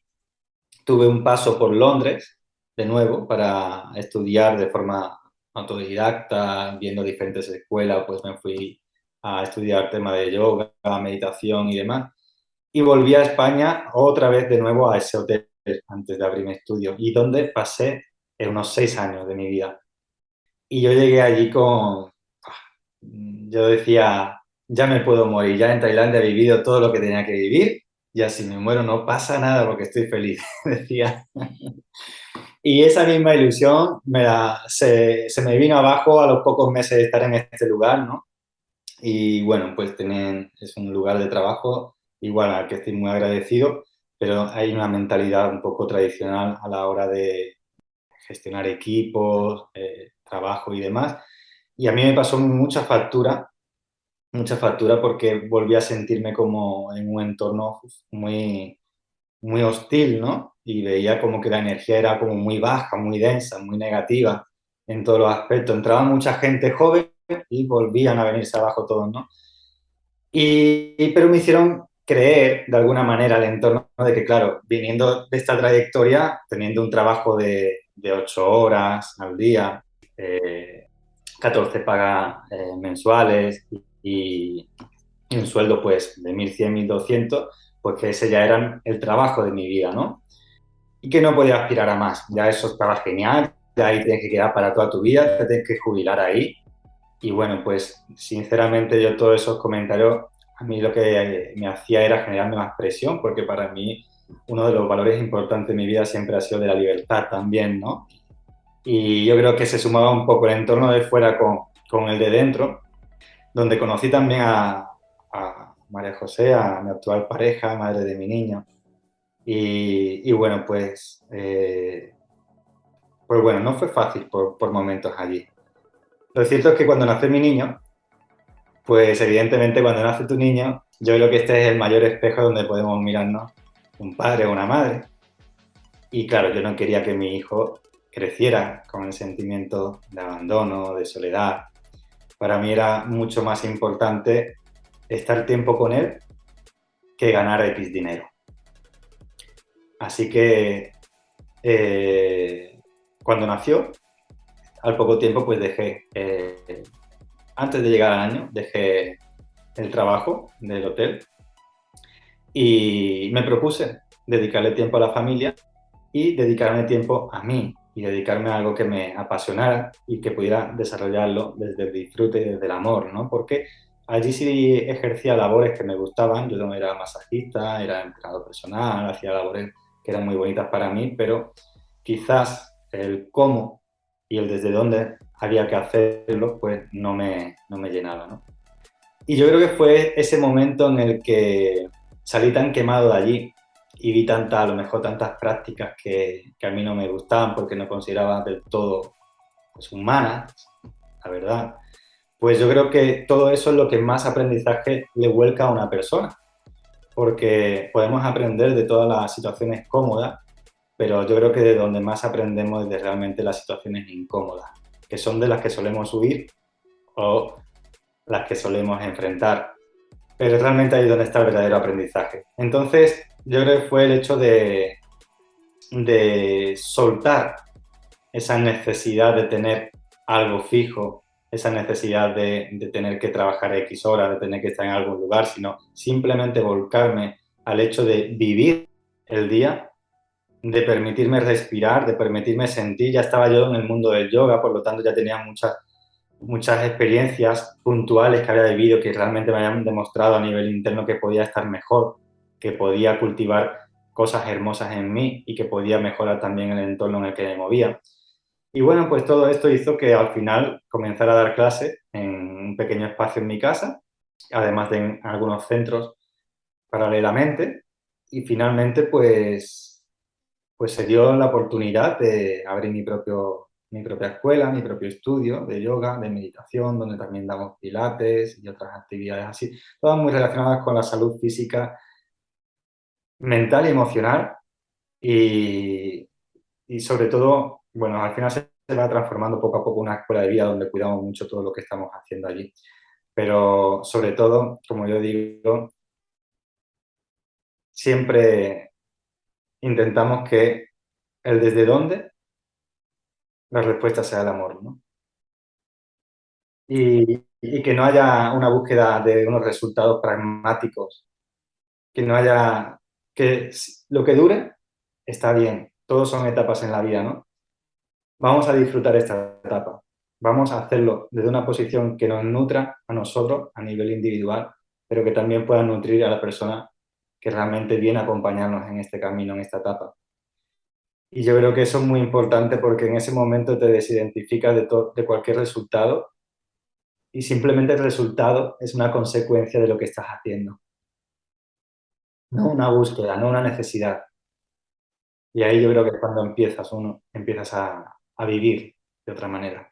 tuve un paso por Londres de nuevo para estudiar de forma autodidacta, viendo diferentes escuelas, pues me fui a estudiar tema de yoga, meditación y demás. Y volví a España otra vez de nuevo a ese hotel antes de abrir mi estudio y donde pasé unos 6 años de mi vida. Y yo llegué allí yo decía, ya me puedo morir, ya en Tailandia he vivido todo lo que tenía que vivir, ya si me muero no pasa nada porque estoy feliz, decía. Y esa misma ilusión se me vino abajo a los pocos meses de estar en este lugar, ¿no? Y bueno, pues es un lugar de trabajo igual al que estoy muy agradecido, pero hay una mentalidad un poco tradicional a la hora de gestionar equipos, trabajo y demás. Y a mí me pasó mucha factura porque volví a sentirme como en un entorno muy, muy hostil, ¿no? Y veía como que la energía era como muy baja, muy densa, muy negativa en todos los aspectos. Entraba mucha gente joven y volvían a venirse abajo todos, ¿no? Pero me hicieron creer, de alguna manera, al entorno de que, claro, viniendo de esta trayectoria, teniendo un trabajo de 8 horas al día, eh, 14 pagas mensuales y un sueldo pues de 1.100, 1.200, pues que ese ya era el trabajo de mi vida, ¿no? Y que no podía aspirar a más. Ya eso estaba genial, ya ahí tienes que quedar para toda tu vida, te tienes que jubilar ahí. Y bueno, pues sinceramente yo todos esos comentarios, a mí lo que me hacía era generarme más presión, porque para mí uno de los valores importantes de mi vida siempre ha sido de la libertad también, ¿no? Y yo creo que se sumaba un poco el entorno de fuera con el de dentro, donde conocí también a María José, a mi actual pareja, madre de mi niño. Y bueno, pues bueno, no fue fácil por momentos allí. Lo cierto es que cuando nació mi niño, pues evidentemente cuando nace tu niño, yo creo que este es el mayor espejo donde podemos mirarnos un padre o una madre. Y claro, yo no quería que mi hijo creciera con el sentimiento de abandono, de soledad. Para mí era mucho más importante estar tiempo con él que ganar X dinero. Así que cuando nació, al poco tiempo pues antes de llegar al año, dejé el trabajo del hotel y me propuse dedicarle tiempo a la familia y dedicarme tiempo a mí y dedicarme a algo que me apasionara y que pudiera desarrollarlo desde el disfrute y desde el amor, ¿no? Porque allí sí ejercía labores que me gustaban, yo no era masajista, era entrenador personal, hacía labores que eran muy bonitas para mí, pero quizás el cómo y el desde dónde había que hacerlo, pues no me llenaba, ¿no? Y yo creo que fue ese momento en el que salí tan quemado de allí y vi a lo mejor tantas prácticas que a mí no me gustaban porque no consideraba del todo pues, humanas, la verdad. Pues yo creo que todo eso es lo que más aprendizaje le vuelca a una persona, porque podemos aprender de todas las situaciones cómodas, pero yo creo que de donde más aprendemos es de realmente las situaciones incómodas, que son de las que solemos huir o las que solemos enfrentar. pero realmente ahí es donde está el verdadero aprendizaje. Entonces, yo creo que fue el hecho de soltar esa necesidad de tener algo fijo, esa necesidad de tener que trabajar X horas, de tener que estar en algún lugar, sino simplemente volcarme al hecho de vivir el día, de permitirme respirar, de permitirme sentir. Ya estaba yo en el mundo del yoga, por lo tanto ya tenía muchas experiencias puntuales que había vivido que realmente me habían demostrado a nivel interno que podía estar mejor, que podía cultivar cosas hermosas en mí y que podía mejorar también el entorno en el que me movía. Y bueno, pues todo esto hizo que al final comenzara a dar clase en un pequeño espacio en mi casa, además de en algunos centros paralelamente. Y finalmente, pues se dio la oportunidad de abrir mi propia escuela, mi propio estudio de yoga, de meditación, donde también damos pilates y otras actividades así, todas muy relacionadas con la salud física, mental y emocional. Y, y sobre todo, bueno, al final se va transformando poco a poco una escuela de vida donde cuidamos mucho todo lo que estamos haciendo allí. Pero sobre todo, como yo digo, siempre intentamos que el desde dónde la respuesta sea el amor, ¿no? Y que no haya una búsqueda de unos resultados pragmáticos, que no haya, que lo que dure está bien, todos son etapas en la vida, ¿no? Vamos a disfrutar esta etapa, vamos a hacerlo desde una posición que nos nutra a nosotros a nivel individual, pero que también pueda nutrir a la persona que realmente viene a acompañarnos en este camino, en esta etapa. Y yo creo que eso es muy importante porque en ese momento te desidentificas de cualquier resultado y simplemente el resultado es una consecuencia de lo que estás haciendo, no una búsqueda, no una necesidad. Y ahí yo creo que es cuando empiezas a vivir de otra manera.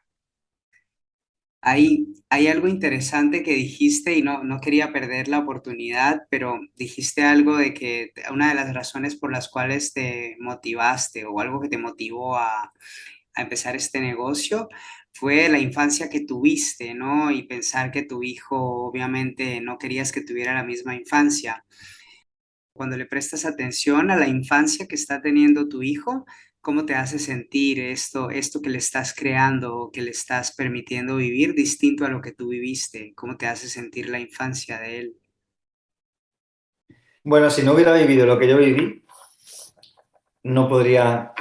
Hay algo interesante que dijiste y no quería perder la oportunidad, pero dijiste algo de que una de las razones por las cuales te motivaste o algo que te motivó a empezar este negocio fue la infancia que tuviste, ¿no? Y pensar que tu hijo obviamente no querías que tuviera la misma infancia. Cuando le prestas atención a la infancia que está teniendo tu hijo, ¿cómo te hace sentir esto que le estás creando o que le estás permitiendo vivir distinto a lo que tú viviste? ¿Cómo te hace sentir la infancia de él? Bueno, si no hubiera vivido lo que yo viví, no podría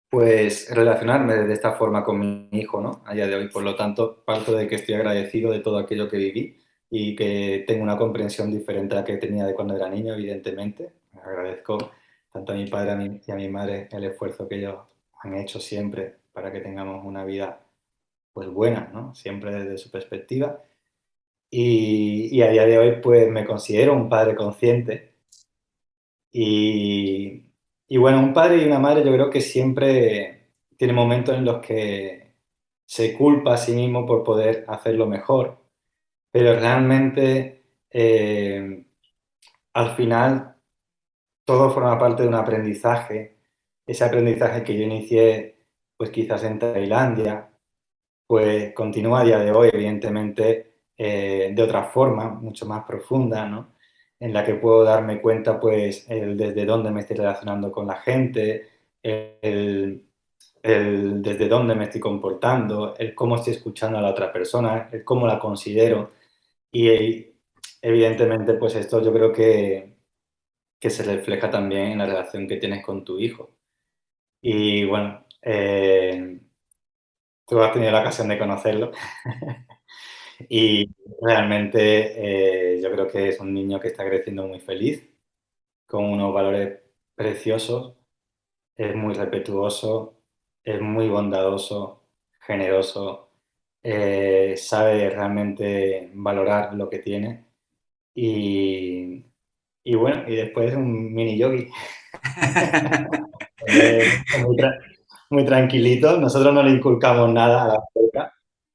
pues relacionarme de esta forma con mi hijo, ¿no? A día de hoy. Por lo tanto, parto de que estoy agradecido de todo aquello que viví y que tengo una comprensión diferente a la que tenía de cuando era niño, evidentemente. Agradezco tanto a mi padre y a mi madre el esfuerzo que ellos han hecho siempre para que tengamos una vida pues buena, ¿no? Siempre desde su perspectiva. Y a día de hoy pues me considero un padre consciente y, y bueno, un padre y una madre yo creo que siempre tiene momentos en los que se culpa a sí mismo por poder hacerlo mejor, pero realmente al final todo forma parte de un aprendizaje, ese aprendizaje que yo inicié pues quizás en Tailandia, pues continúa a día de hoy, evidentemente, de otra forma, mucho más profunda, ¿no? En la que puedo darme cuenta, pues, el desde dónde me estoy relacionando con la gente, el, el desde dónde me estoy comportando, el cómo estoy escuchando a la otra persona, el cómo la considero. Y evidentemente, pues esto yo creo que se refleja también en la relación que tienes con tu hijo. Y bueno, tú has tenido la ocasión de conocerlo. Y realmente yo creo que es un niño que está creciendo muy feliz, con unos valores preciosos, es muy respetuoso, es muy bondadoso, generoso, sabe realmente valorar lo que tiene y, y bueno, y después es un mini yogi. Muy, muy tranquilito, nosotros no le inculcamos nada a la yoga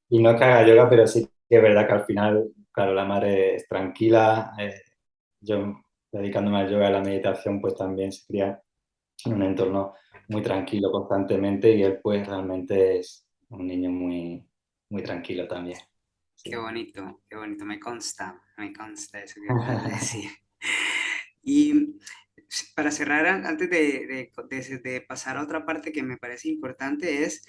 y no es que haga yoga, pero sí que es verdad que al final, claro, la madre es tranquila, yo dedicándome al yoga y a la meditación, pues también se cría en un entorno muy tranquilo constantemente y él pues realmente es un niño muy, muy tranquilo también. qué bonito, me consta eso que acabas de decir. Y para cerrar, antes de pasar a otra parte que me parece importante, es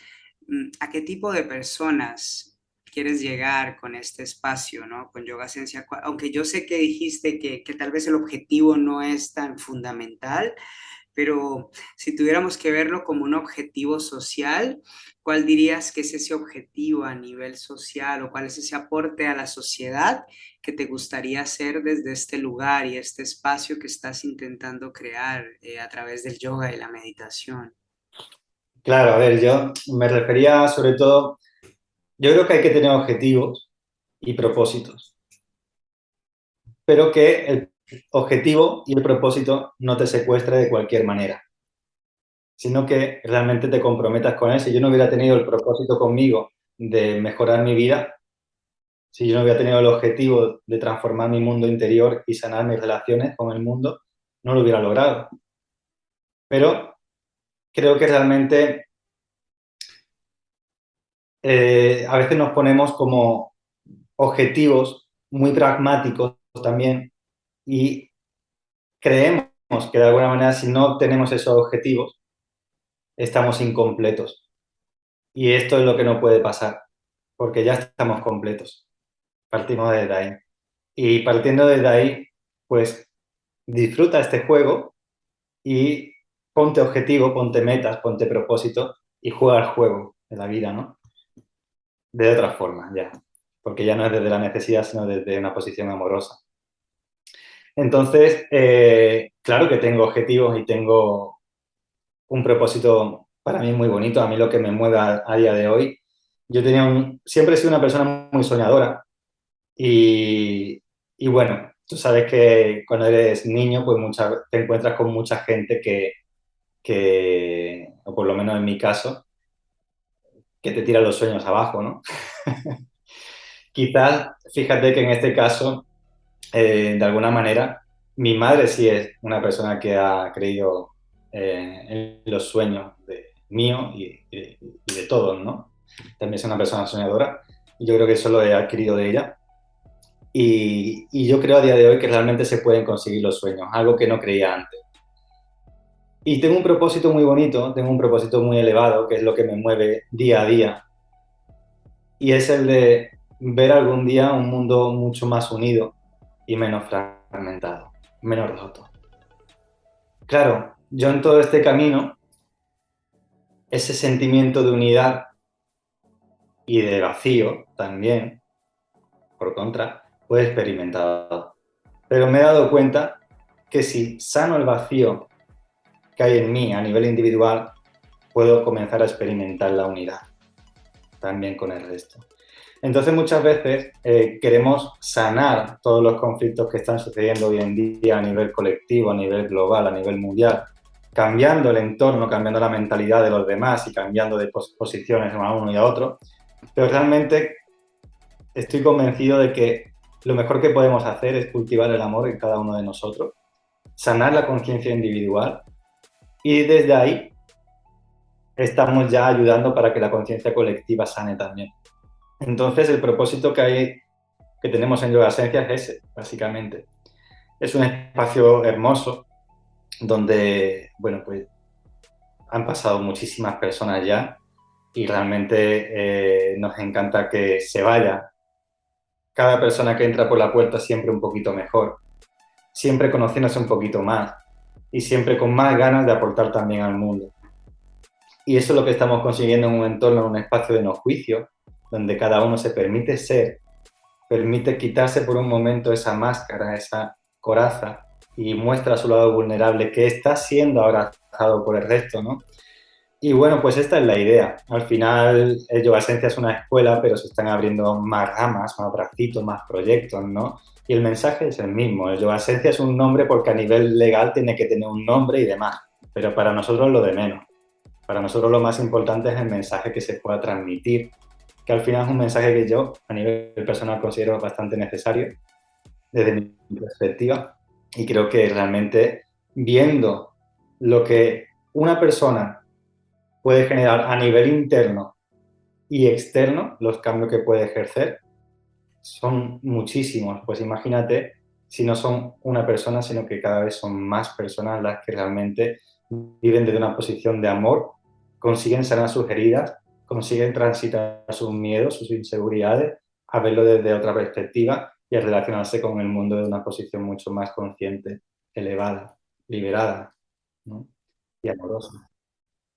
a qué tipo de personas quieres llegar con este espacio, ¿no? Con Yoga Esencia, aunque yo sé que dijiste que tal vez el objetivo no es tan fundamental, pero si tuviéramos que verlo como un objetivo social, ¿cuál dirías que es ese objetivo a nivel social o cuál es ese aporte a la sociedad que te gustaría hacer desde este lugar y este espacio que estás intentando crear a través del yoga y la meditación? Claro, a ver, yo me refería sobre todo, yo creo que hay que tener objetivos y propósitos, pero que el objetivo y el propósito no te secuestre de cualquier manera, sino que realmente te comprometas con él. Si yo no hubiera tenido el propósito conmigo de mejorar mi vida, si yo no hubiera tenido el objetivo de transformar mi mundo interior y sanar mis relaciones con el mundo, no lo hubiera logrado. Pero creo que realmente a veces nos ponemos como objetivos muy pragmáticos también y creemos que de alguna manera si no tenemos esos objetivos estamos incompletos. Y esto es lo que no puede pasar, porque ya estamos completos. Partimos desde ahí. Y partiendo desde ahí, pues disfruta este juego y ponte objetivo, ponte metas, ponte propósito y juega el juego de la vida, ¿no? De otra forma, ya. Porque ya no es desde la necesidad, sino desde una posición amorosa. Entonces, claro que tengo objetivos y tengo un propósito para mí muy bonito. A mí lo que me mueve a día de hoy, yo siempre he sido una persona muy soñadora y bueno, tú sabes que cuando eres niño, pues te encuentras con mucha gente o por lo menos en mi caso, que te tira los sueños abajo, ¿no? Quizás, fíjate que en este caso, de alguna manera, mi madre sí es una persona que ha creído en los sueños mío y de todos, ¿no? También es una persona soñadora y yo creo que eso lo he adquirido de ella. Y yo creo a día de hoy que realmente se pueden conseguir los sueños, algo que no creía antes. Y tengo un propósito muy bonito, tengo un propósito muy elevado, que es lo que me mueve día a día, y es el de ver algún día un mundo mucho más unido y menos fragmentado, menos roto. Claro, yo en todo este camino, ese sentimiento de unidad y de vacío también, por contra, lo he experimentado. Pero me he dado cuenta que si sano el vacío que hay en mí a nivel individual, puedo comenzar a experimentar la unidad también con el resto. Entonces muchas veces queremos sanar todos los conflictos que están sucediendo hoy en día a nivel colectivo, a nivel global, a nivel mundial, cambiando el entorno, cambiando la mentalidad de los demás y cambiando de posiciones a uno y a otro. Pero realmente estoy convencido de que lo mejor que podemos hacer es cultivar el amor en cada uno de nosotros, sanar la conciencia individual y desde ahí estamos ya ayudando para que la conciencia colectiva sane también. Entonces, el propósito que tenemos en Yoga Esencia es ese, básicamente. Es un espacio hermoso donde, bueno, pues han pasado muchísimas personas ya y realmente nos encanta que se vaya cada persona que entra por la puerta siempre un poquito mejor, siempre conociéndose un poquito más y siempre con más ganas de aportar también al mundo. Y eso es lo que estamos consiguiendo en un entorno, en un espacio de no juicio, donde cada uno se permite ser, permite quitarse por un momento esa máscara, esa coraza y muestra su lado vulnerable que está siendo abrazado por el resto, ¿no? Y bueno, pues esta es la idea. Al final, el Yoga Esencia es una escuela, pero se están abriendo más ramas, más bracitos, más proyectos, ¿no? Y el mensaje es el mismo. El Yoga Esencia es un nombre porque a nivel legal tiene que tener un nombre y demás, pero para nosotros lo de menos. Para nosotros lo más importante es el mensaje que se pueda transmitir, que al final es un mensaje que yo a nivel personal considero bastante necesario desde mi perspectiva y creo que realmente viendo lo que una persona puede generar a nivel interno y externo, los cambios que puede ejercer, son muchísimos. Pues imagínate si no son una persona, sino que cada vez son más personas las que realmente viven desde una posición de amor, consiguen sanar sus heridas, consiguen transitar sus miedos, sus inseguridades, a verlo desde otra perspectiva y a relacionarse con el mundo de una posición mucho más consciente, elevada, liberada, ¿no? Y amorosa.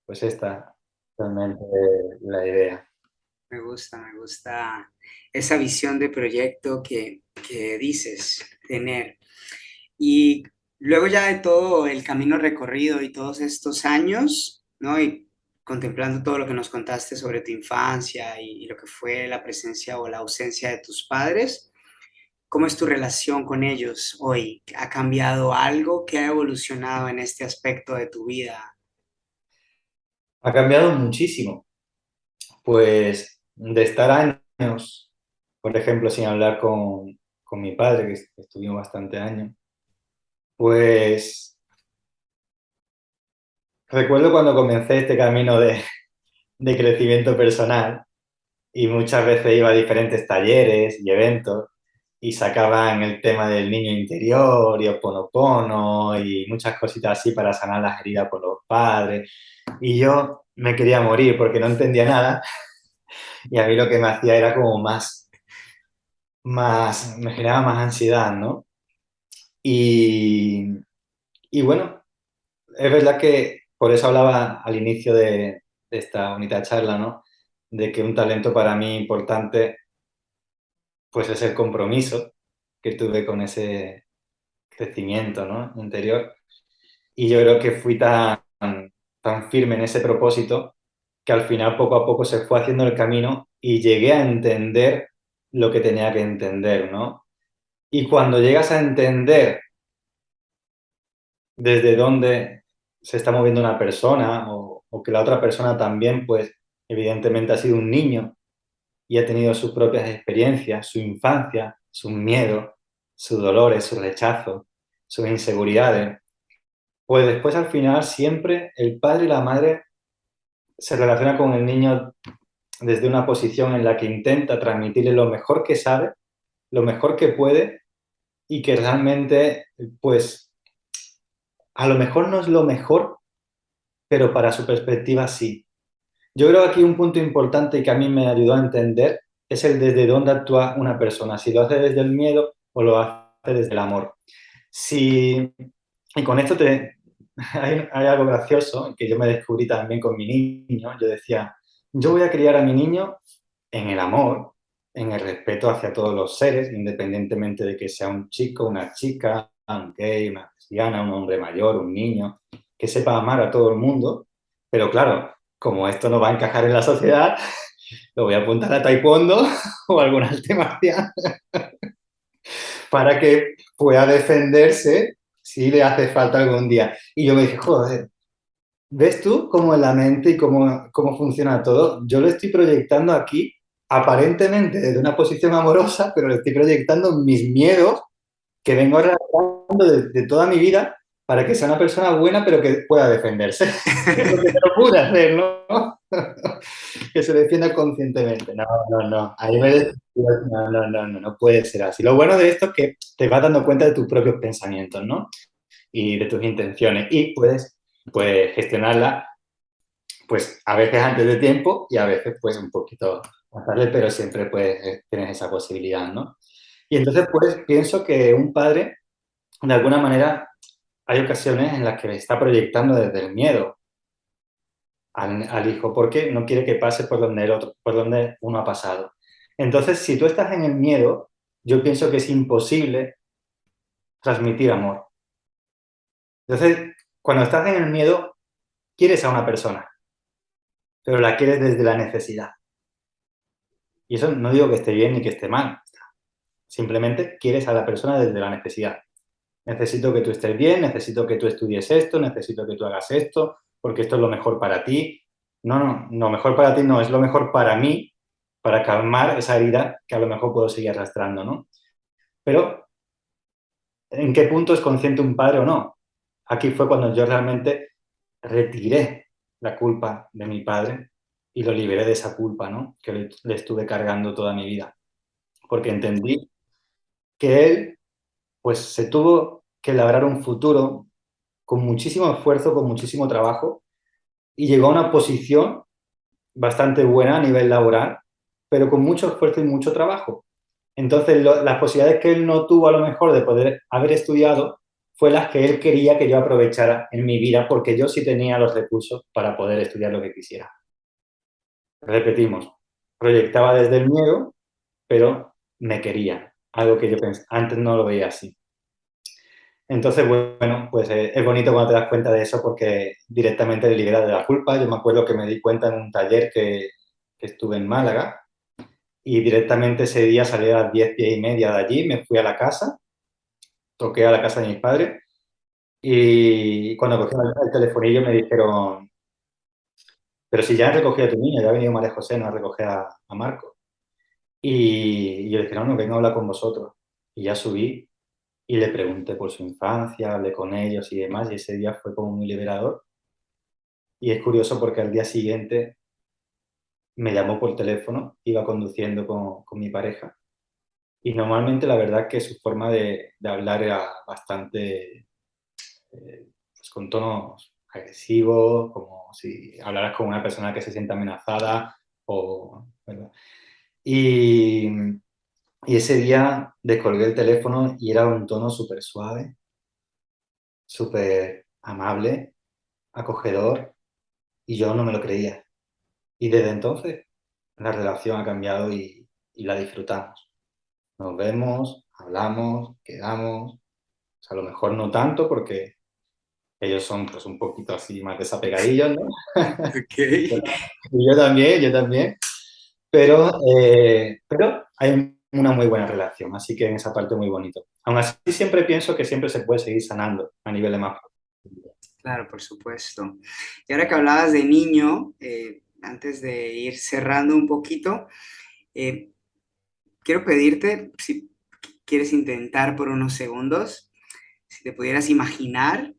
Pues esta realmente es la idea. Me gusta esa visión de proyecto que dices tener. Y luego ya de todo el camino recorrido y todos estos años, ¿no? Y contemplando todo lo que nos contaste sobre tu infancia y lo que fue la presencia o la ausencia de tus padres, ¿cómo es tu relación con ellos hoy? ¿Ha cambiado algo? ¿Qué ha evolucionado en este aspecto de tu vida? Ha cambiado muchísimo. Pues de estar años, por ejemplo, sin hablar con mi padre, que estuvimos bastante años, pues recuerdo cuando comencé este camino de crecimiento personal y muchas veces iba a diferentes talleres y eventos y sacaban el tema del niño interior y Ho'oponopono y muchas cositas así para sanar las heridas por los padres. Y yo me quería morir porque no entendía nada y a mí lo que me hacía era como me generaba más ansiedad, ¿no? Y, y bueno, es verdad que por eso hablaba al inicio de esta bonita charla, ¿no? De que un talento para mí importante, pues es el compromiso que tuve con ese crecimiento, ¿no? Interior. Y yo creo que fui tan firme en ese propósito que al final poco a poco se fue haciendo el camino y llegué a entender lo que tenía que entender, ¿no? Y cuando llegas a entender desde dónde se está moviendo una persona o que la otra persona también, pues evidentemente ha sido un niño y ha tenido sus propias experiencias, su infancia, sus miedos, sus dolores, sus rechazos, sus inseguridades, pues después al final siempre el padre y la madre se relacionan con el niño desde una posición en la que intenta transmitirle lo mejor que sabe, lo mejor que puede y que realmente, pues a lo mejor no es lo mejor, pero para su perspectiva sí. Yo creo que aquí un punto importante que a mí me ayudó a entender es el desde dónde actúa una persona, si lo hace desde el miedo o lo hace desde el amor. Si, y con esto hay algo gracioso que yo me descubrí también con mi niño. Yo decía, yo voy a criar a mi niño en el amor, en el respeto hacia todos los seres, independientemente de que sea un chico, una chica, un gay, una lesbiana, un hombre mayor, un niño, que sepa amar a todo el mundo. Pero claro, como esto no va a encajar en la sociedad, lo voy a apuntar a taekwondo o algún arte marcial para que pueda defenderse si le hace falta algún día. Y yo me dije, joder, ¿ves tú cómo es la mente y cómo funciona todo? Yo lo estoy proyectando aquí, aparentemente desde una posición amorosa, pero le estoy proyectando mis miedos que vengo arrastrando de toda mi vida para que sea una persona buena, pero que pueda defenderse. Porque no pude hacer, ¿no? Que se defienda conscientemente. No, no, no. Ahí no, no, no, no, no puede ser así. Lo bueno de esto es que te vas dando cuenta de tus propios pensamientos, ¿no? Y de tus intenciones. Y puedes gestionarla, pues a veces antes de tiempo y a veces pues un poquito más tarde, pero siempre pues tienes esa posibilidad, ¿no? Y entonces pues pienso que un padre, de alguna manera, hay ocasiones en las que está proyectando desde el miedo al hijo, porque no quiere que pase por donde el otro, por donde uno ha pasado. Entonces, si tú estás en el miedo, yo pienso que es imposible transmitir amor. Entonces, cuando estás en el miedo, quieres a una persona, pero la quieres desde la necesidad. Y eso no digo que esté bien ni que esté mal. Simplemente quieres a la persona desde la necesidad. Necesito que tú estés bien, necesito que tú estudies esto, necesito que tú hagas esto, porque esto es lo mejor para ti. No, no, lo mejor para ti no, es lo mejor para mí, para calmar esa herida que a lo mejor puedo seguir arrastrando, ¿no? Pero, ¿en qué punto es consciente un padre o no? Aquí fue cuando yo realmente retiré la culpa de mi padre y lo liberé de esa culpa, ¿no? Que le estuve cargando toda mi vida. porque entendí que él pues se tuvo que labrar un futuro con muchísimo esfuerzo, con muchísimo trabajo y llegó a una posición bastante buena a nivel laboral, pero con mucho esfuerzo y mucho trabajo. Entonces, las posibilidades que él no tuvo a lo mejor de poder haber estudiado fue las que él quería que yo aprovechara en mi vida, porque yo sí tenía los recursos para poder estudiar lo que quisiera. Repetimos, proyectaba desde el miedo, pero me quería, algo que yo antes no lo veía así. Entonces, bueno, pues es bonito cuando te das cuenta de eso porque directamente te libera de la culpa. Yo me acuerdo que me di cuenta en un taller que estuve en Málaga y directamente ese día salí a las 10, 10:30 de allí, me fui a la casa, toqué a la casa de mis padres y cuando cogí el telefonillo me dijeron, pero si ya han recogido a tu niño, ya ha venido María José, no a recoger a Marco. Y yo le dije, no, no, vengo a hablar con vosotros. Y ya subí y le pregunté por su infancia, hablé con ellos y demás, y ese día fue como muy liberador. Y es curioso porque al día siguiente me llamó por teléfono, iba conduciendo con mi pareja, y normalmente la verdad que su forma de hablar era bastante, pues con tonos agresivos, como si hablaras con una persona que se siente amenazada, o, ¿verdad? Y, y ese día descolgué el teléfono y era un tono súper suave, súper amable, acogedor, y yo no me lo creía. Y desde entonces la relación ha cambiado y la disfrutamos. Nos vemos, hablamos, quedamos, o sea, a lo mejor no tanto porque ellos son pues un poquito así más desapegadillos, ¿no? Ok. Y yo también, pero hay una muy buena relación, así que en esa parte muy bonito. Aún así siempre pienso que siempre se puede seguir sanando a nivel de más. Claro, por supuesto. Y ahora que hablabas de niño, antes de ir cerrando un poquito, eh, quiero pedirte, si quieres intentar por unos segundos, si te pudieras imaginar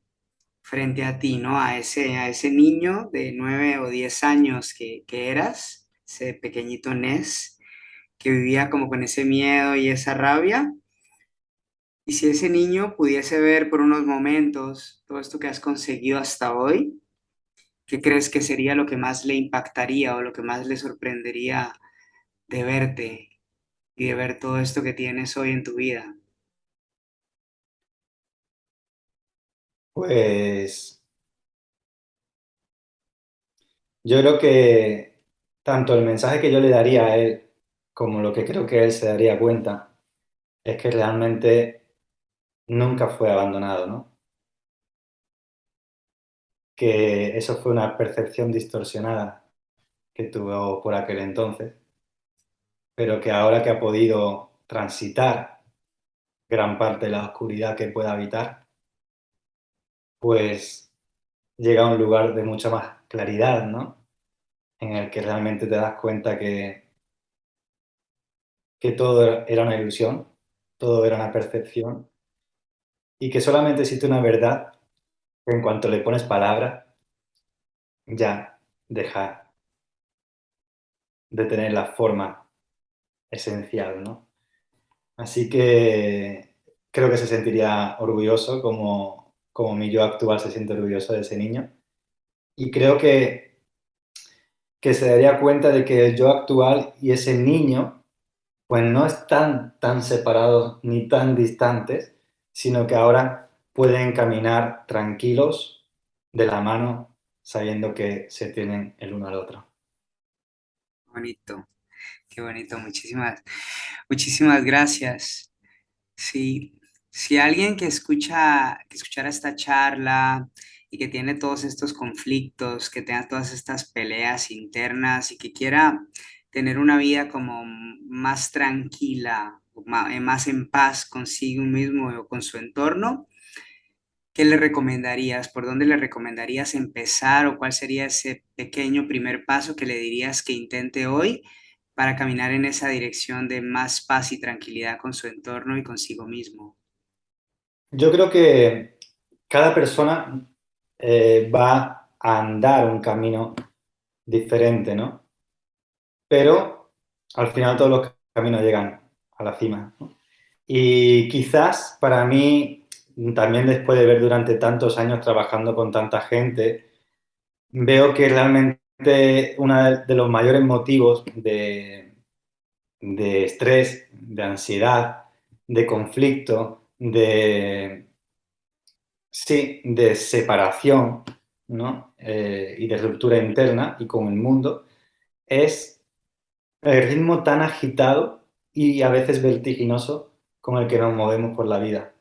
frente a ti, ¿no? A ese niño de 9 o 10 años que eras, ese pequeñito Ness, que vivía como con ese miedo y esa rabia. Y si ese niño pudiese ver por unos momentos todo esto que has conseguido hasta hoy, ¿qué crees que sería lo que más le impactaría o lo que más le sorprendería de verte y de ver todo esto que tienes hoy en tu vida? Pues yo creo que tanto el mensaje que yo le daría a él como lo que creo que él se daría cuenta es que realmente nunca fue abandonado, ¿no? Que eso fue una percepción distorsionada que tuvo por aquel entonces, pero que ahora que ha podido transitar gran parte de la oscuridad que pueda habitar, pues llega a un lugar de mucha más claridad, ¿no? En el que realmente te das cuenta que todo era una ilusión, todo era una percepción y que solamente existe una verdad que en cuanto le pones palabra ya deja de tener la forma esencial, ¿no? Así que creo que se sentiría orgulloso como mi yo actual se siente orgulloso de ese niño. Y creo que se daría cuenta de que el yo actual y ese niño pues no están tan separados ni tan distantes, sino que ahora pueden caminar tranquilos de la mano sabiendo que se tienen el uno al otro. Bonito, qué bonito, muchísimas gracias. Sí, si alguien que escuchara esta charla y que tiene todos estos conflictos, que tenga todas estas peleas internas y que quiera tener una vida como más tranquila, más en paz consigo mismo o con su entorno, ¿qué le recomendarías? ¿Por dónde le recomendarías empezar o cuál sería ese pequeño primer paso que le dirías que intente hoy para caminar en esa dirección de más paz y tranquilidad con su entorno y consigo mismo? Yo creo que cada persona va a andar un camino diferente, ¿no? Pero al final todos los caminos llegan a la cima, ¿no? Y quizás para mí, también después de ver durante tantos años trabajando con tanta gente, veo que realmente uno de los mayores motivos de estrés, de ansiedad, de conflicto, sí, de separación, ¿no? Y de ruptura interna y con el mundo, es el ritmo tan agitado y a veces vertiginoso con el que nos movemos por la vida.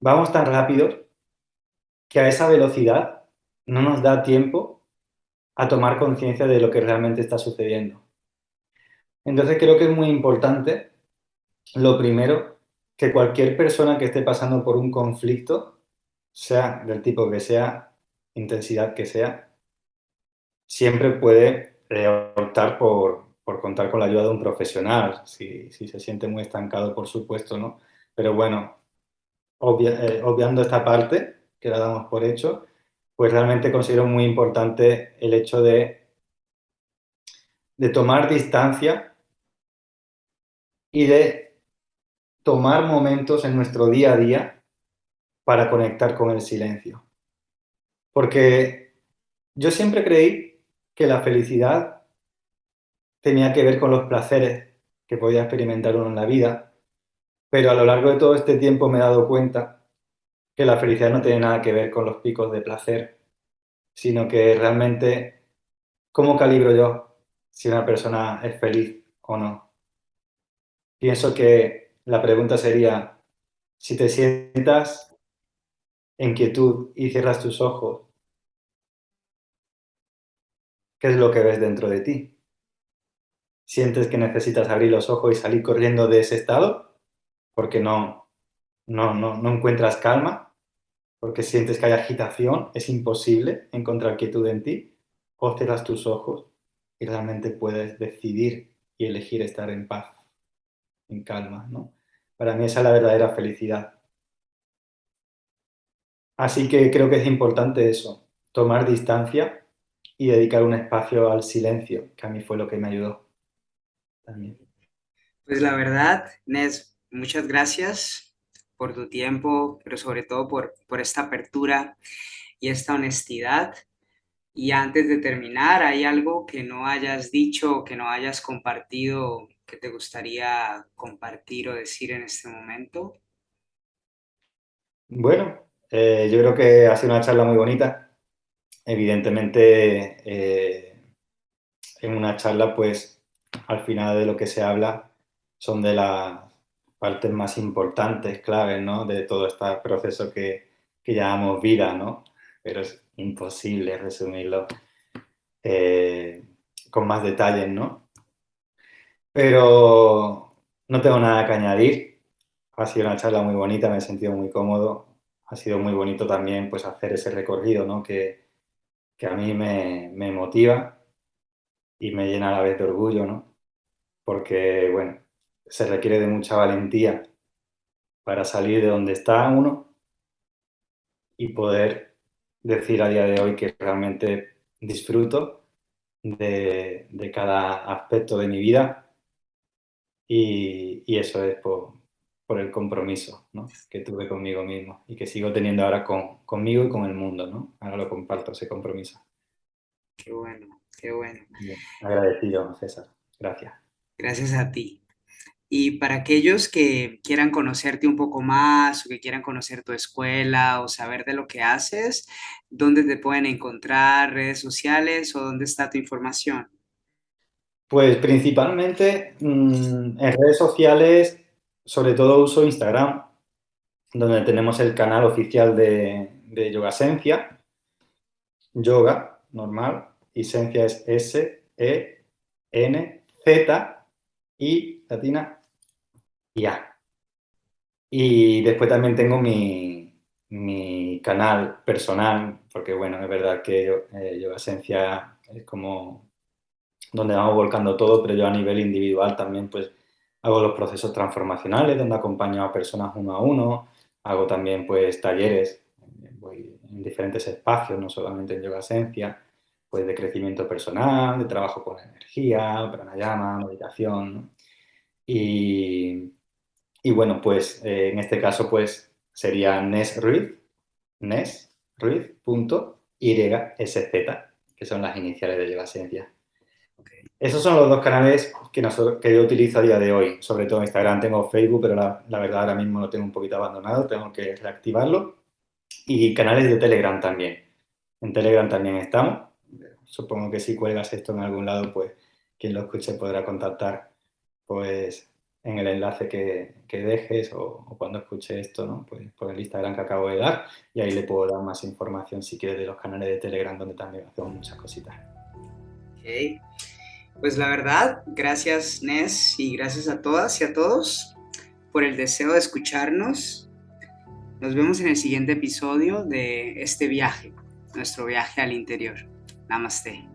Vamos tan rápido que a esa velocidad no nos da tiempo a tomar conciencia de lo que realmente está sucediendo. Entonces creo que es muy importante, lo primero, que cualquier persona que esté pasando por un conflicto, sea del tipo que sea, intensidad que sea, siempre puede optar por contar con la ayuda de un profesional, si se siente muy estancado, por supuesto, ¿no? Pero bueno, obviando esta parte, que la damos por hecho, pues realmente considero muy importante el hecho de tomar distancia y de tomar momentos en nuestro día a día para conectar con el silencio. Porque yo siempre creí que la felicidad tenía que ver con los placeres que podía experimentar uno en la vida, pero a lo largo de todo este tiempo me he dado cuenta que la felicidad no tiene nada que ver con los picos de placer, sino que realmente, ¿cómo calibro yo si una persona es feliz o no? Pienso que la pregunta sería, si te sientas en quietud y cierras tus ojos, ¿qué es lo que ves dentro de ti? ¿Sientes que necesitas abrir los ojos y salir corriendo de ese estado porque no encuentras calma? Porque sientes que hay agitación, es imposible encontrar quietud en ti, o cierras tus ojos y realmente puedes decidir y elegir estar en paz, en calma, ¿no? Para mí esa es la verdadera felicidad. Así que creo que es importante eso, tomar distancia y dedicar un espacio al silencio, que a mí fue lo que me ayudó también. Pues la verdad, Nes, muchas gracias por tu tiempo, pero sobre todo por esta apertura y esta honestidad. Y antes de terminar, ¿hay algo que no hayas dicho o que no hayas compartido que te gustaría compartir o decir en este momento? Bueno, yo creo que ha sido una charla muy bonita. Evidentemente, en una charla, pues al final de lo que se habla son de las partes más importantes, claves, ¿no? De todo este proceso que llamamos vida, ¿no? Pero es imposible resumirlo eh, con más detalles, ¿no? Pero no tengo nada que añadir. Ha sido una charla muy bonita, me he sentido muy cómodo. Ha sido muy bonito también pues hacer ese recorrido, ¿no? Que a mí me motiva y me llena a la vez de orgullo, ¿no? Porque, bueno, se requiere de mucha valentía para salir de donde está uno y poder decir a día de hoy que realmente disfruto de cada aspecto de mi vida y eso es por el compromiso, ¿no? Que tuve conmigo mismo y que sigo teniendo ahora conmigo y con el mundo, ¿no? Ahora lo comparto, ese compromiso. Qué bueno, qué bueno. Bien, agradecido, César. Gracias. Gracias a ti. Y para aquellos que quieran conocerte un poco más o que quieran conocer tu escuela o saber de lo que haces, ¿dónde te pueden encontrar? ¿Redes sociales o dónde está tu información? Pues principalmente en redes sociales, sobre todo uso Instagram, donde tenemos el canal oficial de Yoga Esencia, yoga normal, y Esencia es S-E-N-Z y latina y A. Y después también tengo mi canal personal, porque bueno, es verdad que Yoga Esencia es como donde vamos volcando todo, pero yo a nivel individual también pues hago los procesos transformacionales donde acompaño a personas uno a uno, hago también pues talleres, voy en diferentes espacios, no solamente en Yoga Esencia, pues de crecimiento personal, de trabajo con energía, pranayama, meditación, ¿no? Y, y bueno, pues en este caso pues sería nesruiz.ysz, que son las iniciales de Lleva Esencia. Ok. Esos son los dos canales que yo utilizo a día de hoy, sobre todo Instagram. Tengo Facebook, pero la verdad ahora mismo lo tengo un poquito abandonado, tengo que reactivarlo. Y canales de Telegram también. En Telegram también estamos. Supongo que si cuelgas esto en algún lado, pues quien lo escuche podrá contactar pues en el enlace que dejes o cuando escuche esto, ¿no? Pues por el Instagram que acabo de dar y ahí le puedo dar más información si quieres de los canales de Telegram donde también hacemos muchas cositas. Ok. Pues la verdad, gracias Nes y gracias a todas y a todos por el deseo de escucharnos. Nos vemos en el siguiente episodio de este viaje, nuestro viaje al interior. Namaste.